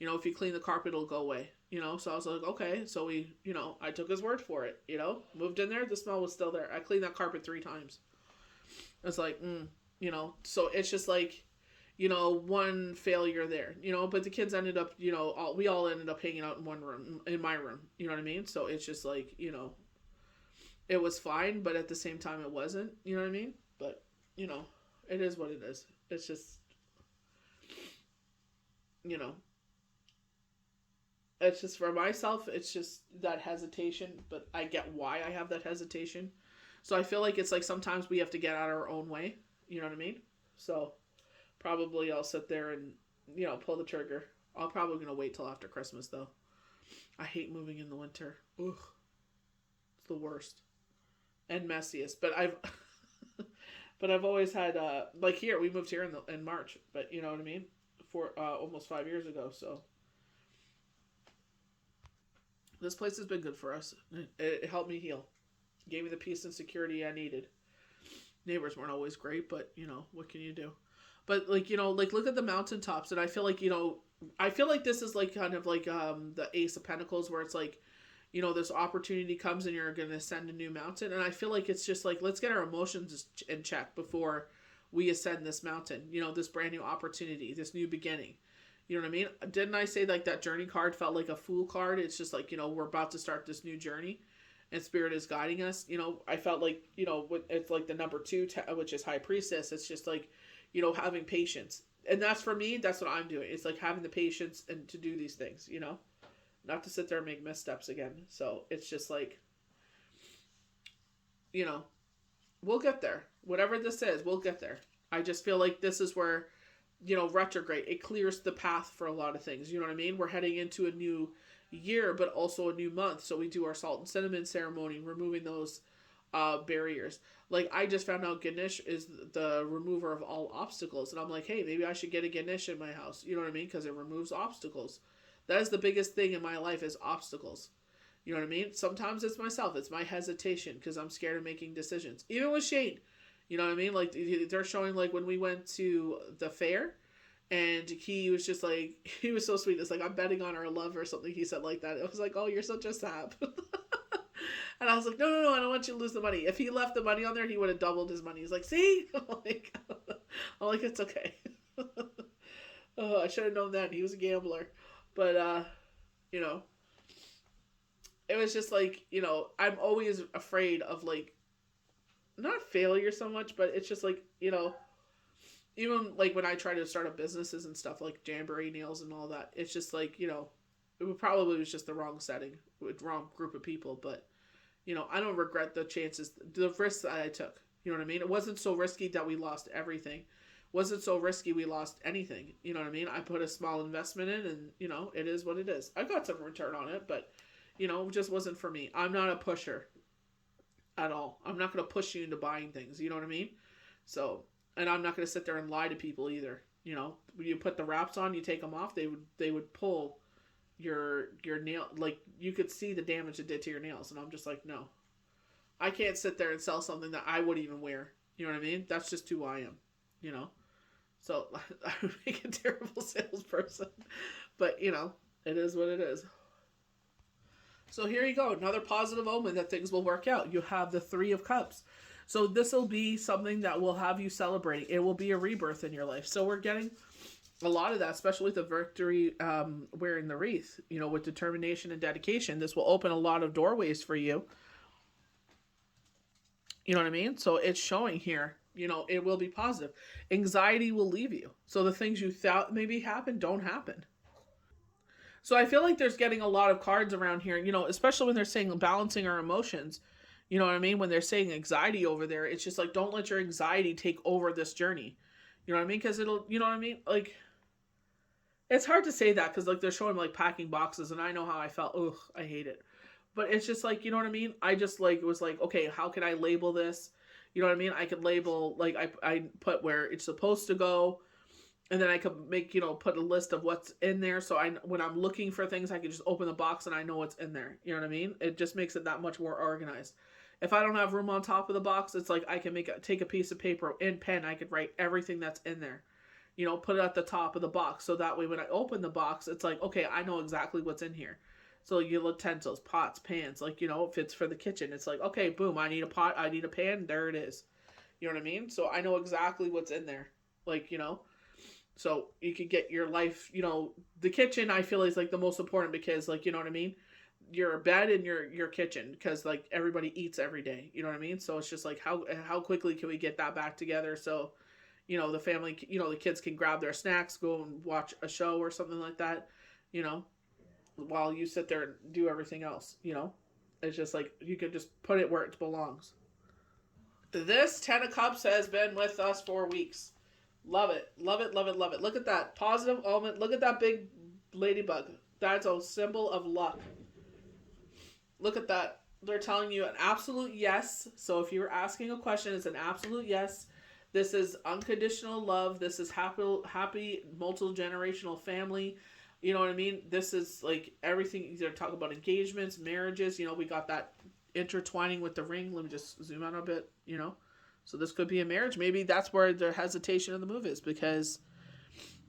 S1: You know, if you clean the carpet, it'll go away. You know, so I was like, okay. So we, you know, I took his word for it. You know, moved in there, the smell was still there. I cleaned that carpet 3 times. It's like, you know, so it's just like, you know, one failure there, you know, but the kids ended up, you know, we all ended up hanging out in one room, in my room, you know what I mean? So it's just like, you know, it was fine, but at the same time it wasn't, you know what I mean? But, you know, it is what it is. It's just, you know, it's just for myself, it's just that hesitation, but I get why I have that hesitation. So I feel like it's like sometimes we have to get out of our own way, you know what I mean? So probably I'll sit there and, you know, pull the trigger. I'm probably going to wait till after Christmas, though. I hate moving in the winter. Ugh. It's the worst. And messiest. But I've always had, like here, we moved here in March. But you know what I mean? For almost 5 years ago, so. This place has been good for us. It helped me heal. Gave me the peace and security I needed. Neighbors weren't always great, but, you know, what can you do? But, like, you know, like, look at the mountaintops, and I feel like, you know, I feel like this is, like, kind of like the Ace of Pentacles, where it's like, you know, this opportunity comes and you're going to ascend a new mountain, and I feel like it's just, like, let's get our emotions in check before we ascend this mountain, you know, this brand new opportunity, this new beginning. You know what I mean? Didn't I say, like, that journey card felt like a Fool card? It's just, like, you know, we're about to start this new journey, and Spirit is guiding us. You know, I felt like, you know, it's like the number 2, which is High Priestess. It's just, like, you know, having patience. And that's for me, that's what I'm doing. It's like having the patience and to do these things, you know? Not to sit there and make missteps again. So it's just like, you know, we'll get there. Whatever this is, we'll get there. I just feel like this is where, you know, retrograde, it clears the path for a lot of things. You know what I mean? We're heading into a new year, but also a new month. So we do our salt and cinnamon ceremony, removing those barriers. Like, I just found out Ganesh is the remover of all obstacles, and I'm like, hey, maybe I should get a Ganesh in my house. You know what I mean? Because it removes obstacles. That is the biggest thing in my life, is obstacles. You know what I mean? Sometimes it's myself. It's my hesitation because I'm scared of making decisions. Even with Shane, you know what I mean? Like, they're showing, like, when we went to the fair, and he was just like, he was so sweet. It's like, I'm betting on our love or something. He said like that. It was like, oh, you're such a sap. And I was like, no, I don't want you to lose the money. If he left the money on there, he would have doubled his money. He's like, see? I'm like, it's okay. Oh, I should have known that. He was a gambler. But, you know, it was just like, you know, I'm always afraid of, like, not failure so much, but it's just like, you know, even like when I try to start up businesses and stuff like Jamboree Nails and all that, it's just like, you know, it probably was just the wrong setting with wrong group of people, but, you know, I don't regret the chances, the risks that I took. You know what I mean? It wasn't so risky that we lost everything. It wasn't so risky we lost anything. You know what I mean? I put a small investment in, and, you know, it is what it is. I got some return on it, but, you know, it just wasn't for me. I'm not a pusher at all. I'm not going to push you into buying things. You know what I mean? So, and I'm not going to sit there and lie to people either. You know, when you put the wraps on, you take them off, they would pull your nail. Like, you could see the damage it did to your nails, and I'm just like, no, I can't sit there and sell something that I wouldn't even wear. You know what I mean? That's just who I am. You know, so I would make a terrible salesperson, but, you know, it is what it is. So here you go, another positive omen that things will work out. You have the 3 of Cups. So this will be something that will have you celebrating. It will be a rebirth in your life. So we're getting a lot of that, especially with the Victory wearing the wreath, you know, with determination and dedication. This will open a lot of doorways for you. You know what I mean? So it's showing here, you know, it will be positive. Anxiety will leave you. So the things you thought maybe happen don't happen. So I feel like there's getting a lot of cards around here, you know, especially when they're saying balancing our emotions. You know what I mean? When they're saying anxiety over there, it's just like, don't let your anxiety take over this journey. You know what I mean? Because it'll, you know what I mean? Like, it's hard to say that because, like, they're showing, like, packing boxes, and I know how I felt. Ugh, I hate it. But it's just like, you know what I mean? I just, like, was like, okay, how can I label this? You know what I mean? I could label, like, I put where it's supposed to go. And then I could make, you know, put a list of what's in there. So when I'm looking for things, I can just open the box and I know what's in there. You know what I mean? It just makes it that much more organized. If I don't have room on top of the box, it's like I can take a piece of paper and pen. I could write everything that's in there. You know, put it at the top of the box. So that way when I open the box, it's like, okay, I know exactly what's in here. So your utensils, pots, pans, like, you know, if it's for the kitchen, it's like, okay, boom, I need a pot, I need a pan, there it is. You know what I mean? So I know exactly what's in there. Like, you know, so you could get your life, you know, the kitchen I feel is like the most important because, like, you know what I mean? Your bed and your kitchen, because like everybody eats every day. You know what I mean? So it's just like how quickly can we get that back together so, you know, the family, you know, the kids can grab their snacks, go and watch a show or something like that, you know, while you sit there and do everything else, you know? It's just like you can just put it where it belongs. This 10 of Cups has been with us for weeks. Love it. Love it, love it, love it. Look at that. Positive omen. Look at that big ladybug. That's a symbol of luck. Look at that. They're telling you an absolute yes. So if you were asking a question, it's an absolute yes. This is unconditional love. This is happy multi-generational family. You know what I mean? This is like everything. They're talking about engagements, marriages. You know, we got that intertwining with the ring. Let me just zoom out a bit, you know. So this could be a marriage. Maybe that's where the hesitation of the move is, because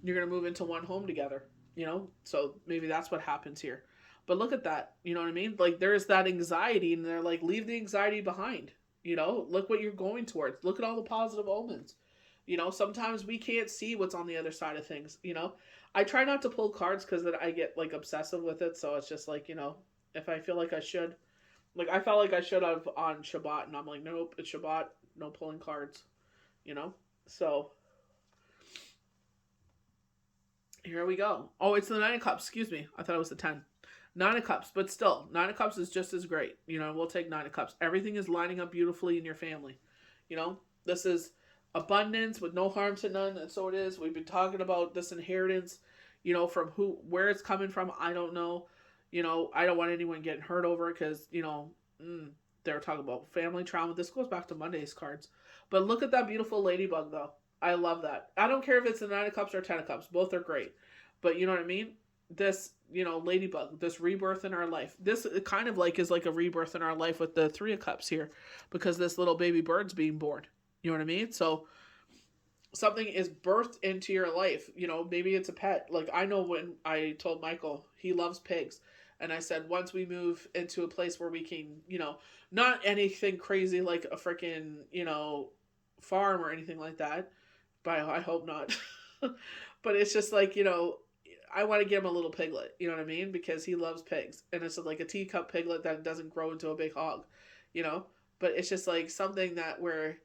S1: you're going to move into one home together, you know. So maybe that's what happens here. But look at that. You know what I mean? Like there's that anxiety and they're like, leave the anxiety behind. You know, look what you're going towards. Look at all the positive omens. You know, sometimes we can't see what's on the other side of things, you know. I try not to pull cards because then I get like obsessive with it. So it's just like, you know, if I feel like I should, like I felt like I should have on Shabbat and I'm like, nope, it's Shabbat, no pulling cards, you know. So here we go. Oh, it's the 9 of Cups. Excuse me. I thought it was the 10. 9 of Cups, but still, 9 of Cups is just as great. You know, we'll take 9 of Cups. Everything is lining up beautifully in your family. You know, this is abundance with no harm to none, and so it is. We've been talking about this inheritance, you know, from where it's coming from, I don't know. You know, I don't want anyone getting hurt over it because, you know, they're talking about family trauma. This goes back to Monday's cards. But look at that beautiful ladybug, though. I love that. I don't care if it's the 9 of Cups or 10 of Cups. Both are great. But you know what I mean? This, you know, ladybug, this rebirth in our life. This kind of like is like a rebirth in our life with the 3 of Cups here, because this little baby bird's being born. You know what I mean? So something is birthed into your life. You know, maybe it's a pet. Like I know when I told Michael, he loves pigs. And I said, once we move into a place where we can, you know, not anything crazy like a freaking, you know, farm or anything like that. But I hope not. But it's just like, you know, I want to get him a little piglet, you know what I mean? Because he loves pigs. And it's like a teacup piglet that doesn't grow into a big hog, you know? But it's just like something that where,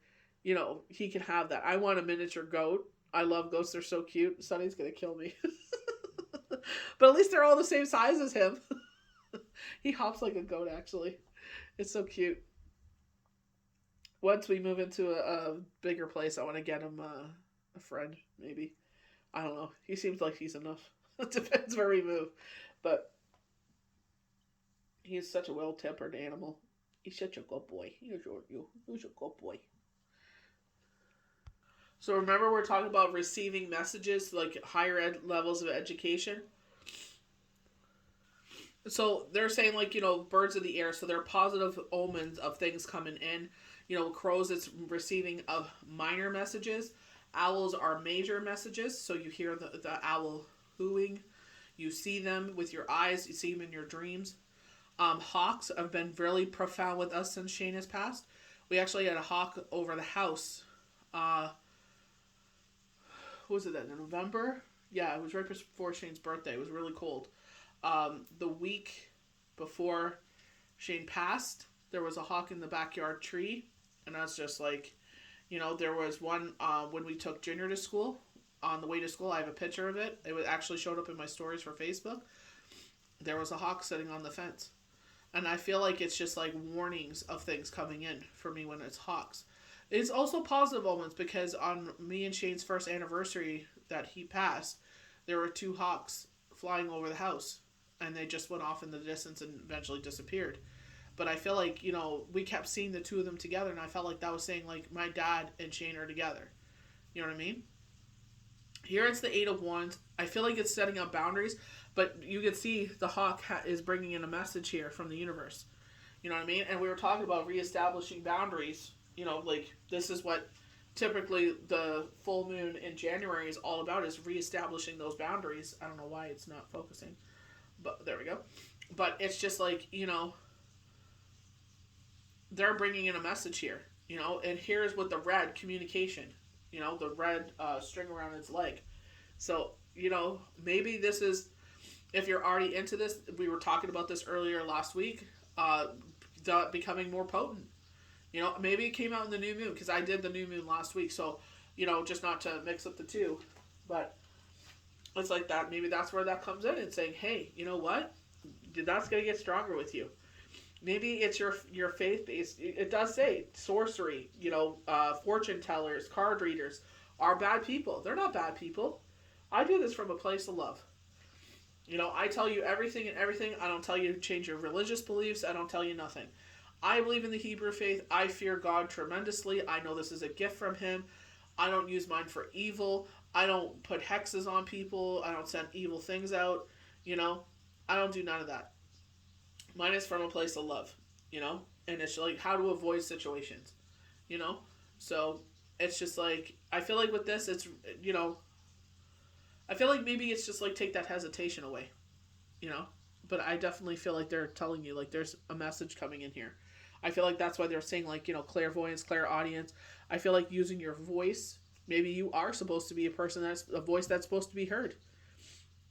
S1: you know, he can have that. I want a miniature goat. I love goats. They're so cute. Sonny's going to kill me. But at least they're all the same size as him. He hops like a goat, actually. It's so cute. Once we move into a bigger place, I want to get him a friend, maybe. I don't know. He seems like he's enough. It depends where we move. But he's such a well-tempered animal. He's such a good boy. He's a good boy. So remember we're talking about receiving messages, like higher ed levels of education. So they're saying, like, you know, birds of the air. So they're positive omens of things coming in. You know, crows, it's receiving of minor messages. Owls are major messages. So you hear the owl hooing. You see them with your eyes. You see them in your dreams. Hawks have been really profound with us since Shane has passed. We actually had a hawk over the house. What was it then? In November? Yeah, it was right before Shane's birthday. It was really cold. The week before Shane passed, there was a hawk in the backyard tree. And I was just like, you know, there was one when we took Junior to school. On the way to school, I have a picture of it. It actually showed up in my stories for Facebook. There was a hawk sitting on the fence. And I feel like it's just like warnings of things coming in for me when it's hawks. It's also positive omens because on me and Shane's first anniversary that he passed, there were 2 hawks flying over the house. And they just went off in the distance and eventually disappeared. But I feel like, you know, we kept seeing the 2 of them together. And I felt like that was saying, like, my dad and Shane are together. You know what I mean? Here it's the 8 of Wands. I feel like it's setting up boundaries. But you can see the hawk is bringing in a message here from the universe. You know what I mean? And we were talking about reestablishing boundaries. You know, like, this is what typically the full moon in January is all about is reestablishing those boundaries. I don't know why it's not focusing, but there we go. But it's just like, they're bringing in a message here, and here's with the red communication, the red string around its leg. So, maybe this is, if you're already into this, we were talking about this earlier last week, becoming more potent. Maybe it came out in the new moon, because I did the new moon last week, so, just not to mix up the two, but it's like that. Maybe that's where that comes in and saying, hey, you know what? That's going to get stronger with you. Maybe it's your faith-based. It does say sorcery, fortune tellers, card readers are bad people. They're not bad people. I do this from a place of love. I tell you everything and everything. I don't tell you to change your religious beliefs. I don't tell you nothing. I believe in the Hebrew faith. I fear God tremendously. I know this is a gift from Him. I don't use mine for evil. I don't put hexes on people. I don't send evil things out. I don't do none of that. Mine is from a place of love, and it's like how to avoid situations, so it's just like, I feel like with this, it's, I feel like maybe it's just like take that hesitation away, but I definitely feel like they're telling you, like, there's a message coming in here. I feel like that's why they're saying, like, clairvoyance, clairaudience. I feel like using your voice, maybe you are supposed to be a person that's a voice that's supposed to be heard.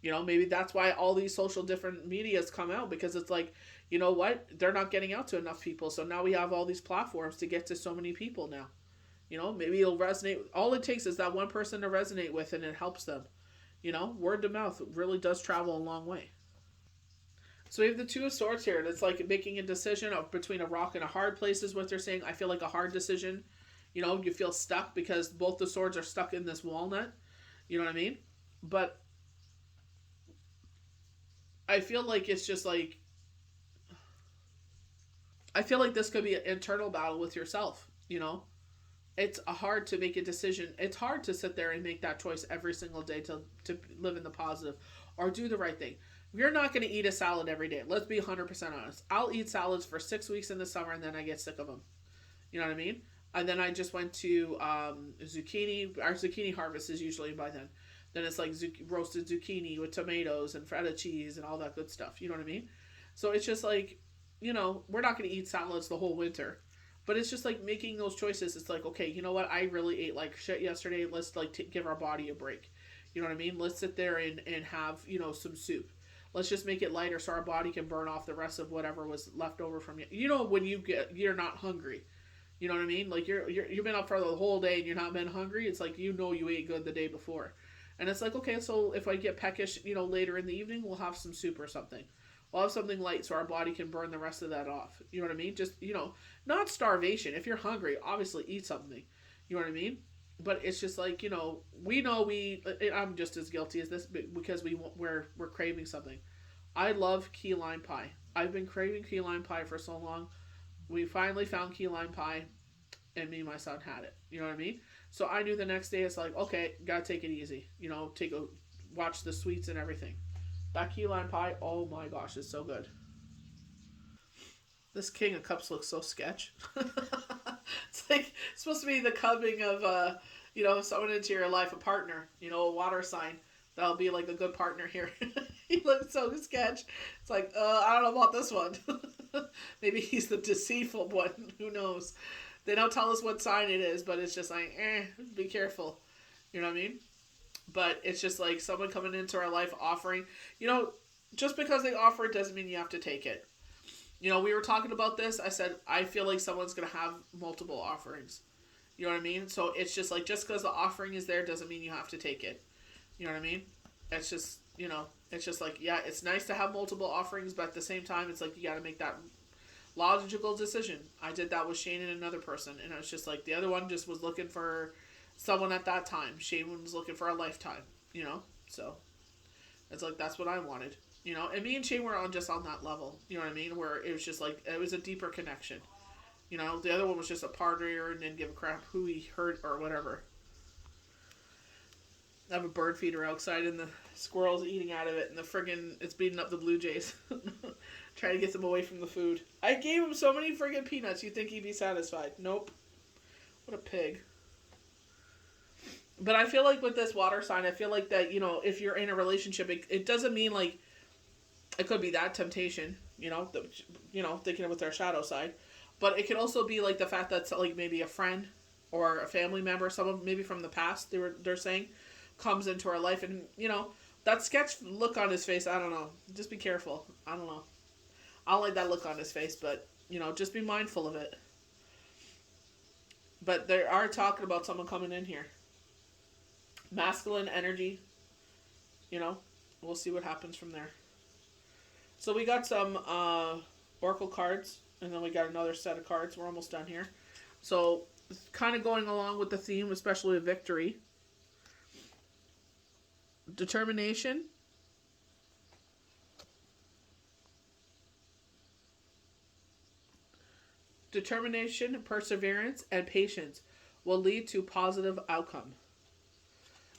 S1: Maybe that's why all these social different medias come out, because it's like, you know what? They're not getting out to enough people. So now we have all these platforms to get to so many people now. Maybe it'll resonate. All it takes is that one person to resonate with, and it helps them. Word to mouth really does travel a long way. So we have the Two of Swords here. And it's like making a decision between a rock and a hard place is what they're saying. I feel like a hard decision. You feel stuck because both the swords are stuck in this walnut. You know what I mean? But I feel like it's just like, I feel like this could be an internal battle with yourself, It's hard to make a decision. It's hard to sit there and make that choice every single day to live in the positive or do the right thing. You're not going to eat a salad every day. Let's be 100% honest. I'll eat salads for 6 weeks in the summer, and then I get sick of them. You know what I mean? And then I just went to zucchini. Our zucchini harvest is usually by then. Then it's like roasted zucchini with tomatoes and feta cheese and all that good stuff. You know what I mean? So it's just like, we're not going to eat salads the whole winter. But it's just like making those choices. It's like, okay, you know what? I really ate like shit yesterday. Let's like give our body a break. You know what I mean? Let's sit there and have, some soup. Let's just make it lighter so our body can burn off the rest of whatever was left over from you. When you're not hungry. You know what I mean? Like you've been up for the whole day and you're not been hungry. It's like, you ate good the day before. And it's like, okay, so if I get peckish, later in the evening, we'll have some soup or something. We'll have something light so our body can burn the rest of that off. You know what I mean? Just, not starvation. If you're hungry, obviously eat something. You know what I mean? But it's just like, I'm just as guilty as this because we're craving something. I love key lime pie. I've been craving key lime pie for so long. We finally found key lime pie, and me and my son had it. You know what I mean? So I knew the next day it's like, okay, gotta take it easy. Watch the sweets and everything. That key lime pie, oh my gosh, it's so good. This King of Cups looks so sketch. It's like it's supposed to be the coming of someone into your life, a partner, a water sign. That'll be like a good partner here. He looks so sketch. It's like, I don't know about this one. Maybe he's the deceitful one. Who knows? They don't tell us what sign it is, but it's just like, be careful. You know what I mean? But it's just like someone coming into our life offering. Just because they offer it doesn't mean you have to take it. We were talking about this. I said, I feel like someone's going to have multiple offerings. You know what I mean? So it's just like, just because the offering is there doesn't mean you have to take it. You know what I mean? It's just, it's just like, yeah, it's nice to have multiple offerings, but at the same time, it's like you got to make that logical decision. I did that with Shane and another person, and I was just like, the other one just was looking for someone at that time. Shane was looking for a lifetime, so it's like, that's what I wanted, and me and Shane were on that level, you know what I mean, where it was just like, it was a deeper connection, the other one was just a partier and didn't give a crap who he hurt or whatever. I have a bird feeder outside and the squirrel's eating out of it and it's beating up the blue jays. Trying to get them away from the food. I gave him so many friggin' peanuts, you'd think he'd be satisfied. Nope. What a pig. But I feel like with this water sign, I feel like that, if you're in a relationship, it doesn't mean like it could be that temptation, thinking with our shadow side. But it could also be like the fact that like maybe a friend or a family member, someone maybe from the past, they're saying, comes into our life, and that sketch look on his face. I don't know. Just be careful. I don't know. I don't like that look on his face, but just be mindful of it. But they are talking about someone coming in here. Masculine energy. We'll see what happens from there. So we got some oracle cards, and then we got another set of cards. We're almost done here. So kind of going along with the theme, especially of victory. Determination. Determination, perseverance, and patience will lead to positive outcome.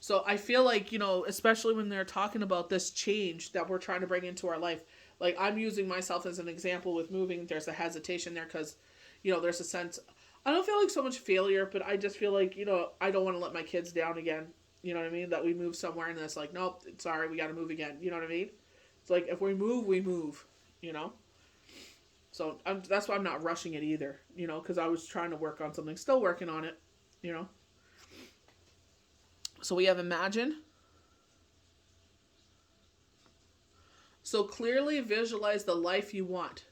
S1: So I feel like, especially when they're talking about this change that we're trying to bring into our life, like I'm using myself as an example with moving. There's a hesitation there because, there's a sense, I don't feel like so much failure, but I just feel like, I don't want to let my kids down again. You know what I mean? That we move somewhere and it's like, nope, sorry, we got to move again. You know what I mean? It's like, if we move, we move, So that's why I'm not rushing it either, because I was trying to work on something, still working on it, So we have imagine. So clearly visualize the life you want.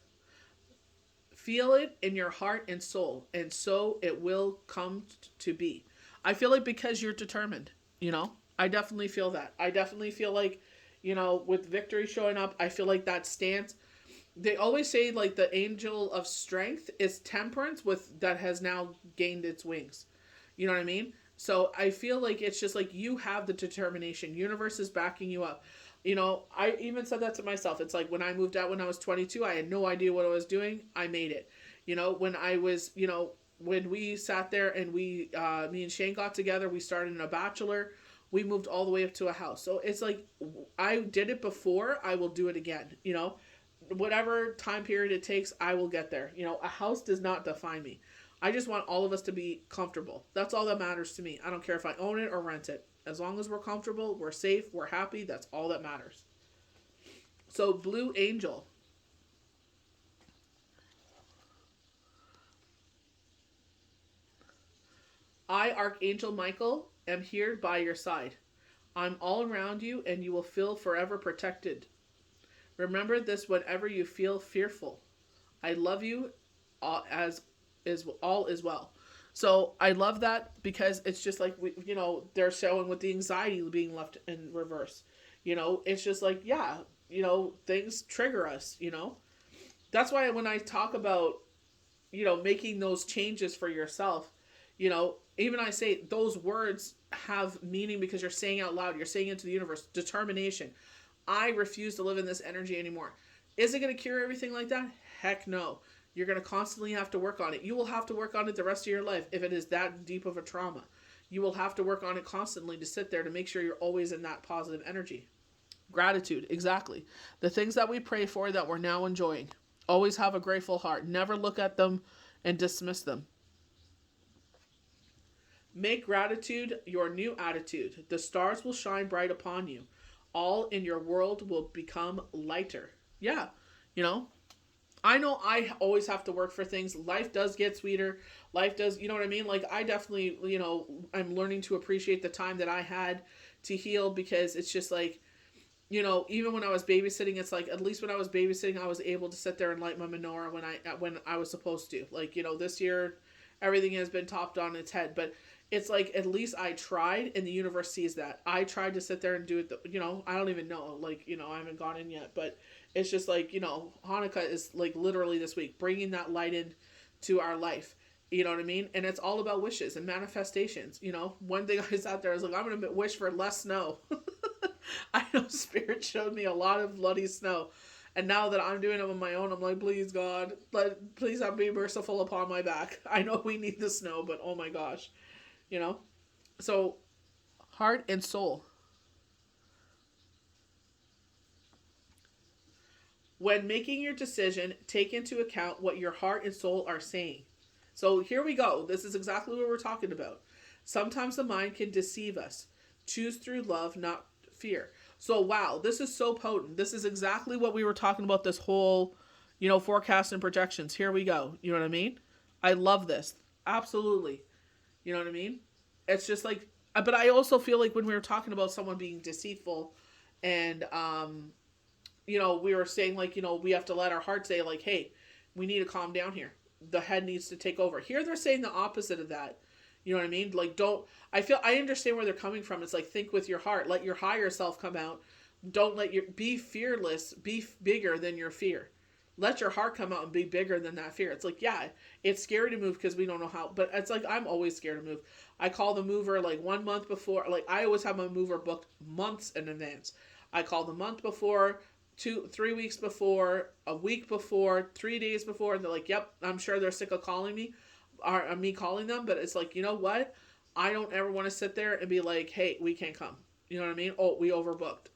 S1: Feel it in your heart and soul, and so it will come to be. I feel like because you're determined, I definitely feel that. I definitely feel like, with victory showing up, I feel like that stance. They always say like the angel of strength is temperance that has now gained its wings. You know what I mean? So I feel like it's just like you have the determination. Universe is backing you up. I even said that to myself. It's like when I moved out when I was 22, I had no idea what I was doing. I made it. When I was, when we sat there and me and Shane got together, we started in a bachelor. We moved all the way up to a house. So it's like I did it before. I will do it again. Whatever time period it takes, I will get there. A house does not define me. I just want all of us to be comfortable. That's all that matters to me. I don't care if I own it or rent it. As long as we're comfortable, we're safe, we're happy, that's all that matters. So, Blue Angel. I, Archangel Michael, am here by your side. I'm all around you and you will feel forever protected. Remember this whenever you feel fearful. I love you all is well. So I love that because it's just like, they're showing with the anxiety being left in reverse. It's just like, yeah, things trigger us, That's why when I talk about, making those changes for yourself, even I say those words have meaning because you're saying out loud, you're saying it to the universe, determination. I refuse to live in this energy anymore. Is it going to cure everything like that? Heck no. You're going to constantly have to work on it. You will have to work on it the rest of your life if it is that deep of a trauma. You will have to work on it constantly to sit there to make sure you're always in that positive energy. Gratitude, exactly. The things that we pray for that we're now enjoying. Always have a grateful heart. Never look at them and dismiss them. Make gratitude your new attitude. The stars will shine bright upon you. All in your world will become lighter. Yeah, I know I always have to work for things. Life does get sweeter. Life does, you know what I mean? Like I definitely, I'm learning to appreciate the time that I had to heal because it's just like, even when I was babysitting, it's like, at least when I was babysitting, I was able to sit there and light my menorah when I was supposed to. Like, this year, everything has been topped on its head, but it's like, at least I tried and the universe sees that. I tried to sit there and do it, I don't even know, like, I haven't gone in yet, but it's just like, Hanukkah is like literally this week, bringing that light in to our life. You know what I mean? And it's all about wishes and manifestations. One thing I sat there, I was like, I'm going to wish for less snow. I know Spirit showed me a lot of bloody snow. And now that I'm doing it on my own, I'm like, please God, please be merciful upon my back. I know we need the snow, but oh my gosh. So heart and soul. When making your decision, take into account what your heart and soul are saying. So here we go. This is exactly what we're talking about. Sometimes the mind can deceive us. Choose through love, not fear. So, wow, this is so potent. This is exactly what we were talking about this whole, forecast and projections. Here we go. You know what I mean? I love this. Absolutely. You know what I mean? It's just like, but I also feel like when we were talking about someone being deceitful and, we were saying like, we have to let our heart say like, hey, we need to calm down here. The head needs to take over. Here they're saying the opposite of that. You know what I mean? Like, I understand where they're coming from. It's like, think with your heart. Let your higher self come out. Don't be fearless. Be bigger than your fear. Let your heart come out and be bigger than that fear. It's like, yeah, it's scary to move because we don't know how. But it's like, I'm always scared to move. I call the mover like 1 month before. Like, I always have my mover booked months in advance. I call the month before, 3 weeks before, a week before, 3 days before. And they're like, yep, I'm sure they're sick of calling me. Or me calling them, but it's like, you know what? I don't ever want to sit there and be like, hey, we can't come. You know what I mean? Oh, we overbooked.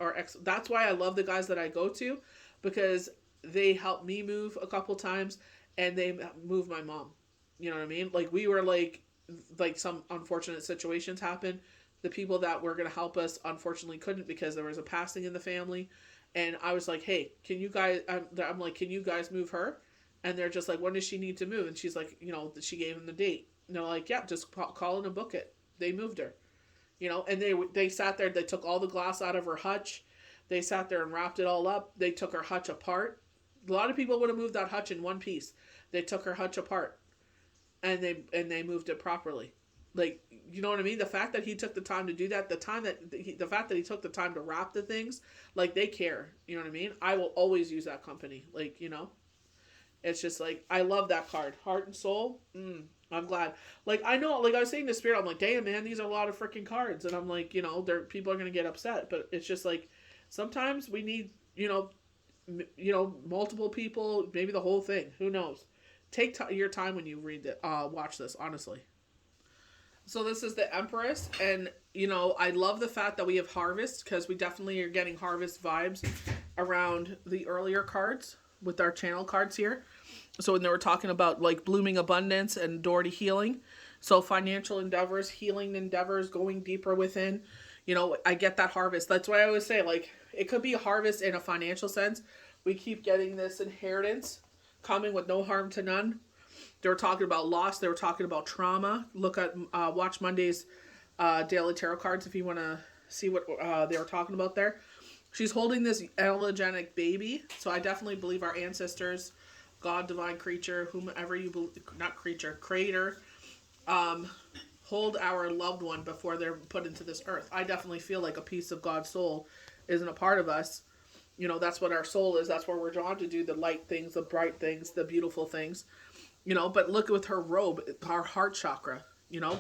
S1: That's why I love the guys that I go to, because they helped me move a couple times and they moved my mom. You know what I mean? Like, we were like some unfortunate situations happened. The people that were going to help us unfortunately couldn't because there was a passing in the family. And I was like, hey, can you guys, I'm like, can you guys move her? And they're just like, when does she need to move? And she's like, she gave them the date. And they're like, yeah, just call in and book it. They moved her, and they sat there. They took all the glass out of her hutch. They sat there and wrapped it all up. They took her hutch apart. A lot of people would have moved that hutch in one piece. They took her hutch apart and they moved it properly. Like, you know what I mean? The fact that he took the time to do that, the fact that he took the time to wrap the things, like, they care. You know what I mean? I will always use that company. Like, it's just like, I love that card. Heart and soul. I'm glad. Like, I know, like I was saying to Spirit, I'm like, damn, man, these are a lot of freaking cards. And I'm like, people are going to get upset. But it's just like, sometimes we need, multiple people, maybe the whole thing. Who knows? Take your time when you read it, watch this, honestly. So this is the Empress. And, I love the fact that we have harvest, because we definitely are getting harvest vibes around the earlier cards with our channel cards here. So when they were talking about like blooming abundance and door to healing, so financial endeavors, healing endeavors, going deeper within, I get that harvest. That's why I always say, like, it could be a harvest in a financial sense. We keep getting this inheritance coming with no harm to none. They were talking about loss. They were talking about trauma. Look at watch Monday's daily tarot cards if you want to see what they were talking about there. She's holding this allogenic baby. So I definitely believe our ancestors, God, divine creature, whomever you believe, not creature, creator, hold our loved one before they're put into this earth. I definitely feel like a piece of God's soul isn't a part of us. That's what our soul is. That's where we're drawn to do the light things, the bright things, the beautiful things. But look with her robe, our heart chakra,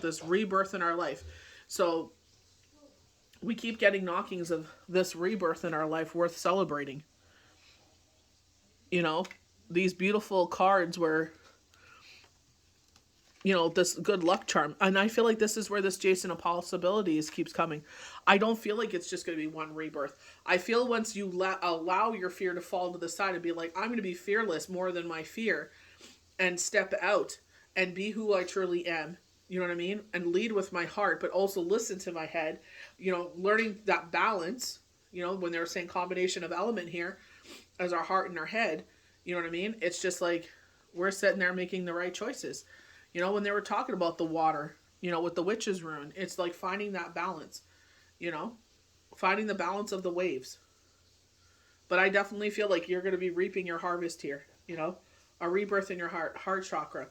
S1: this rebirth in our life. So we keep getting knockings of this rebirth in our life worth celebrating. These beautiful cards where, this good luck charm. And I feel like this is where this Jason of Possibilities keeps coming. I don't feel like it's just going to be one rebirth. I feel once you allow your fear to fall to the side and be like, I'm going to be fearless more than my fear, and step out and be who I truly am. You know what I mean? And lead with my heart, but also listen to my head, learning that balance, when they were saying combination of element here as our heart and our head, you know what I mean? It's just like, we're sitting there making the right choices. When they were talking about the water, with the witch's rune, it's like finding that balance, finding the balance of the waves. But I definitely feel like you're going to be reaping your harvest here, a rebirth in your heart chakra.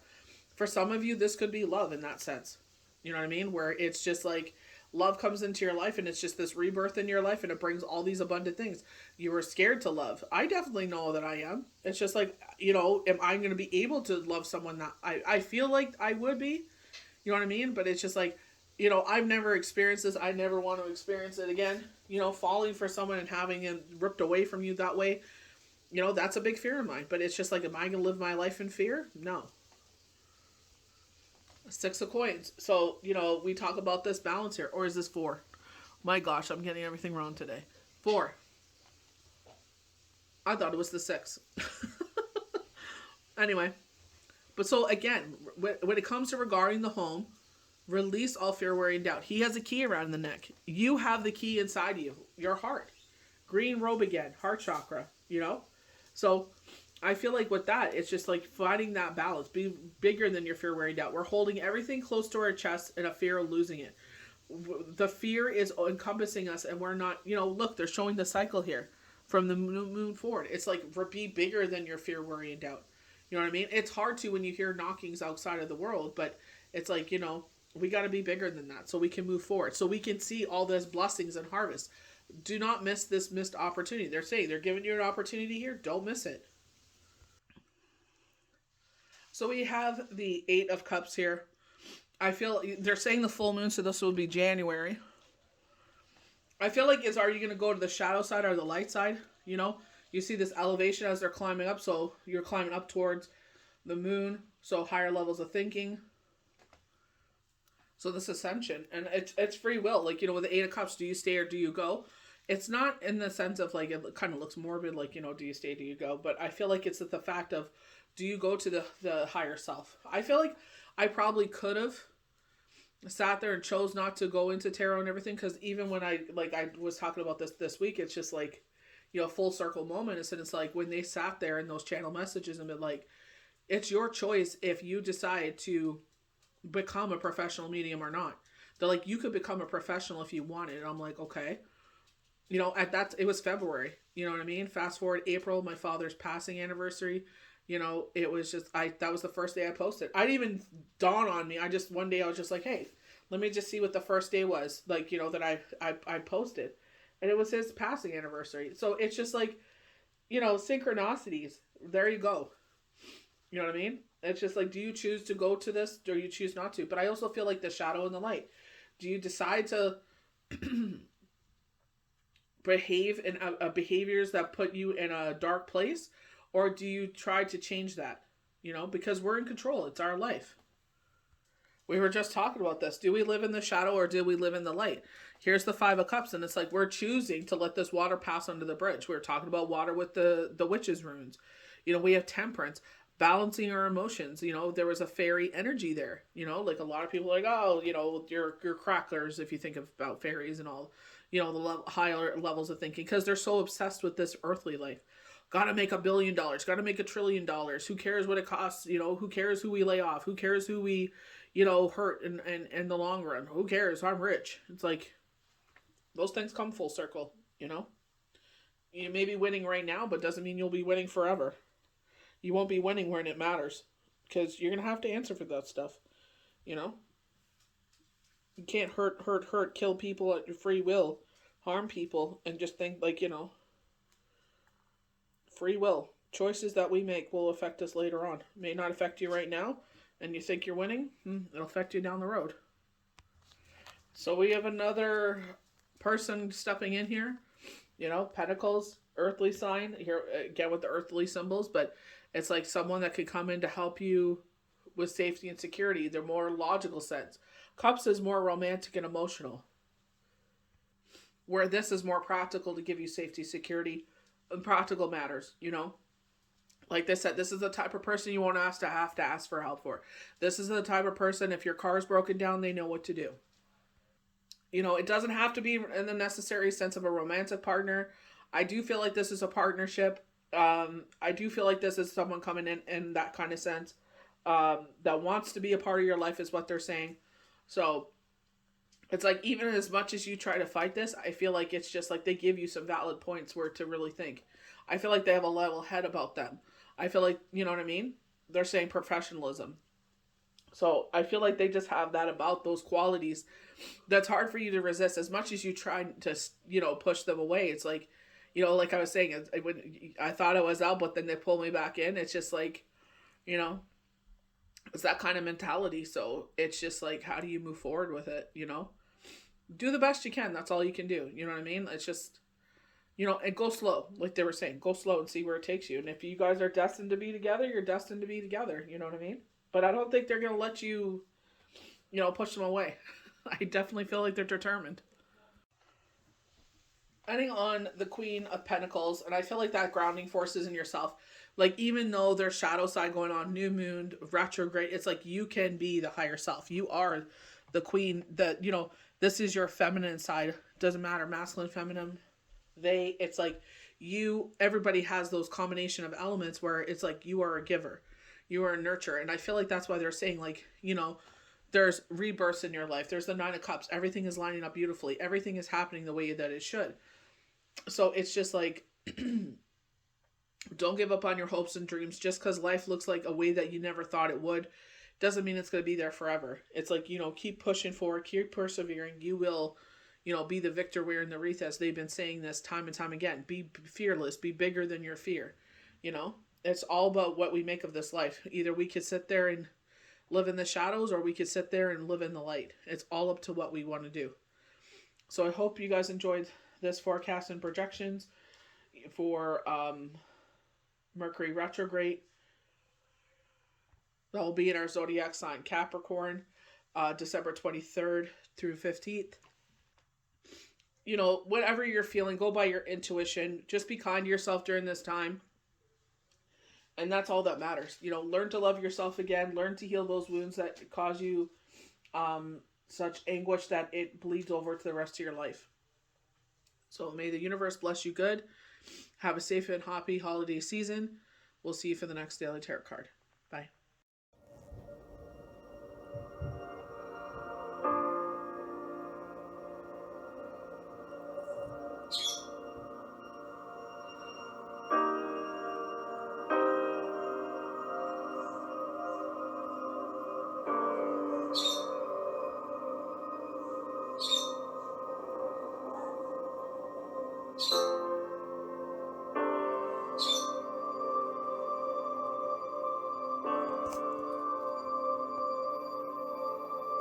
S1: For some of you, this could be love in that sense. You know what I mean? Where it's just like love comes into your life and it's just this rebirth in your life and it brings all these abundant things. You were scared to love. I definitely know that I am. It's just like, am I going to be able to love someone that I feel like I would be? You know what I mean? But it's just like, I've never experienced this. I never want to experience it again. Falling for someone and having it ripped away from you that way. That's a big fear of mine. But it's just like, am I going to live my life in fear? No. 6 of coins. So, we talk about this balance here. Or is this 4? My gosh, I'm getting everything wrong today. 4. I thought it was the 6. Anyway. But so, again, when it comes to regarding the home, Release all fear, worry, and doubt. He has a key around the neck. You have the key inside you, your heart. Green robe again, heart chakra, you know? So I feel like with that, it's just like finding that balance. Be bigger than your fear, worry, and doubt. We're holding everything close to our chest in a fear of losing it. The fear is encompassing us, and we're not, you know, look, they're showing the cycle here from the moon forward. It's like, be bigger than your fear, worry, and doubt. You know what I mean? It's hard to when you hear knockings outside of the world, but it's like, you know, we got to be bigger than that so we can move forward, so we can see all this blessings and harvest. Do not miss this missed opportunity. They're saying they're giving you an opportunity here. Don't miss it. So we have the Eight of Cups here. I feel they're saying the full moon, so this will be January. I feel like are you going to go to the shadow side or the light side? You know, you see this elevation as they're climbing up, so you're climbing up towards the moon, so higher levels of thinking. So this ascension, and it's free will. Like, you know, with the Eight of Cups, do you stay or do you go? It's not in the sense of like, it kind of looks morbid, like, you know, do you stay, do you go? But I feel like it's the fact of, do you go to the higher self? I feel like I probably could have sat there and chose not to go into tarot and everything, because even when I was talking about this week, it's just like, you know, full circle moment. And it's like when they sat there in those channel messages and been like, it's your choice if you decide to become a professional medium or not. They're like, you could become a professional if you wanted. And I'm like, okay. You know, it was February. You know what I mean? Fast forward April, my father's passing anniversary. You know, it was just, that was the first day I posted. I didn't even dawn on me. One day I was just like, hey, let me just see what the first day was. Like, you know, that I posted. And it was his passing anniversary. So it's just like, you know, synchronicities. There you go. You know what I mean? It's just like, do you choose to go to this or you choose not to? But I also feel like the shadow and the light. Do you decide to behave in behaviors that put you in a dark place? Or do you try to change that? You know, because we're in control. It's our life. We were just talking about this. Do we live in the shadow or do we live in the light? Here's the Five of Cups, and it's like we're choosing to let this water pass under the bridge. We were talking about water with the witches' runes. You know, we have temperance. Balancing our emotions. You know, there was a fairy energy there. You know, like a lot of people are like, oh, you know, you're cracklers if you think about fairies and all, you know, the higher levels of thinking, because they're so obsessed with this earthly life. Gotta make $1 billion, gotta make $1 trillion. Who cares what it costs? You know, who cares who we lay off? Who cares who we, you know, hurt in the long run? Who cares? I'm rich. It's like, those things come full circle, you know? You may be winning right now, but doesn't mean you'll be winning forever. You won't be winning when it matters, because you're going to have to answer for that stuff, you know? You can't hurt, kill people at your free will, harm people, and just think like, you know, free will. Choices that we make will affect us later on. It may not affect you right now, and you think you're winning, it'll affect you down the road. So we have another person stepping in here, you know, Pentacles, earthly sign, here again with the earthly symbols, but it's like someone that could come in to help you with safety and security. They're more logical sense. Cups is more romantic and emotional, where this is more practical to give you safety, security, and practical matters, you know? Like they said, this is the type of person you won't have to ask for help for. This is the type of person, if your car's broken down, they know what to do. You know, it doesn't have to be in the necessary sense of a romantic partner. I do feel like this is a partnership. I do feel like this is someone coming in that kind of sense, that wants to be a part of your life is what they're saying. So it's like, even as much as you try to fight this, I feel like it's just like they give you some valid points where to really think. I feel like they have a level head about them. I feel like, you know what I mean? They're saying professionalism. So I feel like they just have that about those qualities that's hard for you to resist. As much as you try to, you know, push them away, it's like, you know, like I was saying, I thought I was out, but then they pull me back in. It's just like, you know, it's that kind of mentality. So it's just like, how do you move forward with it? You know, do the best you can. That's all you can do. You know what I mean? It's just, you know, and go slow. Like they were saying, go slow and see where it takes you. And if you guys are destined to be together, you're destined to be together. You know what I mean? But I don't think they're going to let you, you know, push them away. I definitely feel like they're determined. Ending on the Queen of Pentacles, and I feel like that grounding force is in yourself. Like, even though there's shadow side going on, new moon, retrograde, it's like you can be the higher self. You are the queen, that, you know, this is your feminine side. Doesn't matter, masculine, feminine, it's like everybody has those combination of elements where it's like you are a giver, you are a nurturer. And I feel like that's why they're saying, like, you know, there's rebirths in your life. There's the Nine of Cups. Everything is lining up beautifully. Everything is happening the way that it should. So it's just like, don't give up on your hopes and dreams. Just because life looks like a way that you never thought it would doesn't mean it's going to be there forever. It's like, you know, keep pushing forward, keep persevering. You will, you know, be the victor wearing the wreath, as they've been saying this time and time again. Be fearless, be bigger than your fear. You know, it's all about what we make of this life. Either we could sit there and live in the shadows, or we could sit there and live in the light. It's all up to what we want to do. So I hope you guys enjoyed this forecast and projections for Mercury retrograde. That will be in our zodiac sign Capricorn, December 23rd through 15th. You know, whatever you're feeling, go by your intuition. Just be kind to yourself during this time. And that's all that matters. You know, learn to love yourself again. Learn to heal those wounds that cause you such anguish that it bleeds over to the rest of your life. So may the universe bless you good. Have a safe and happy holiday season. We'll see you for the next Daily Tarot card. Bye.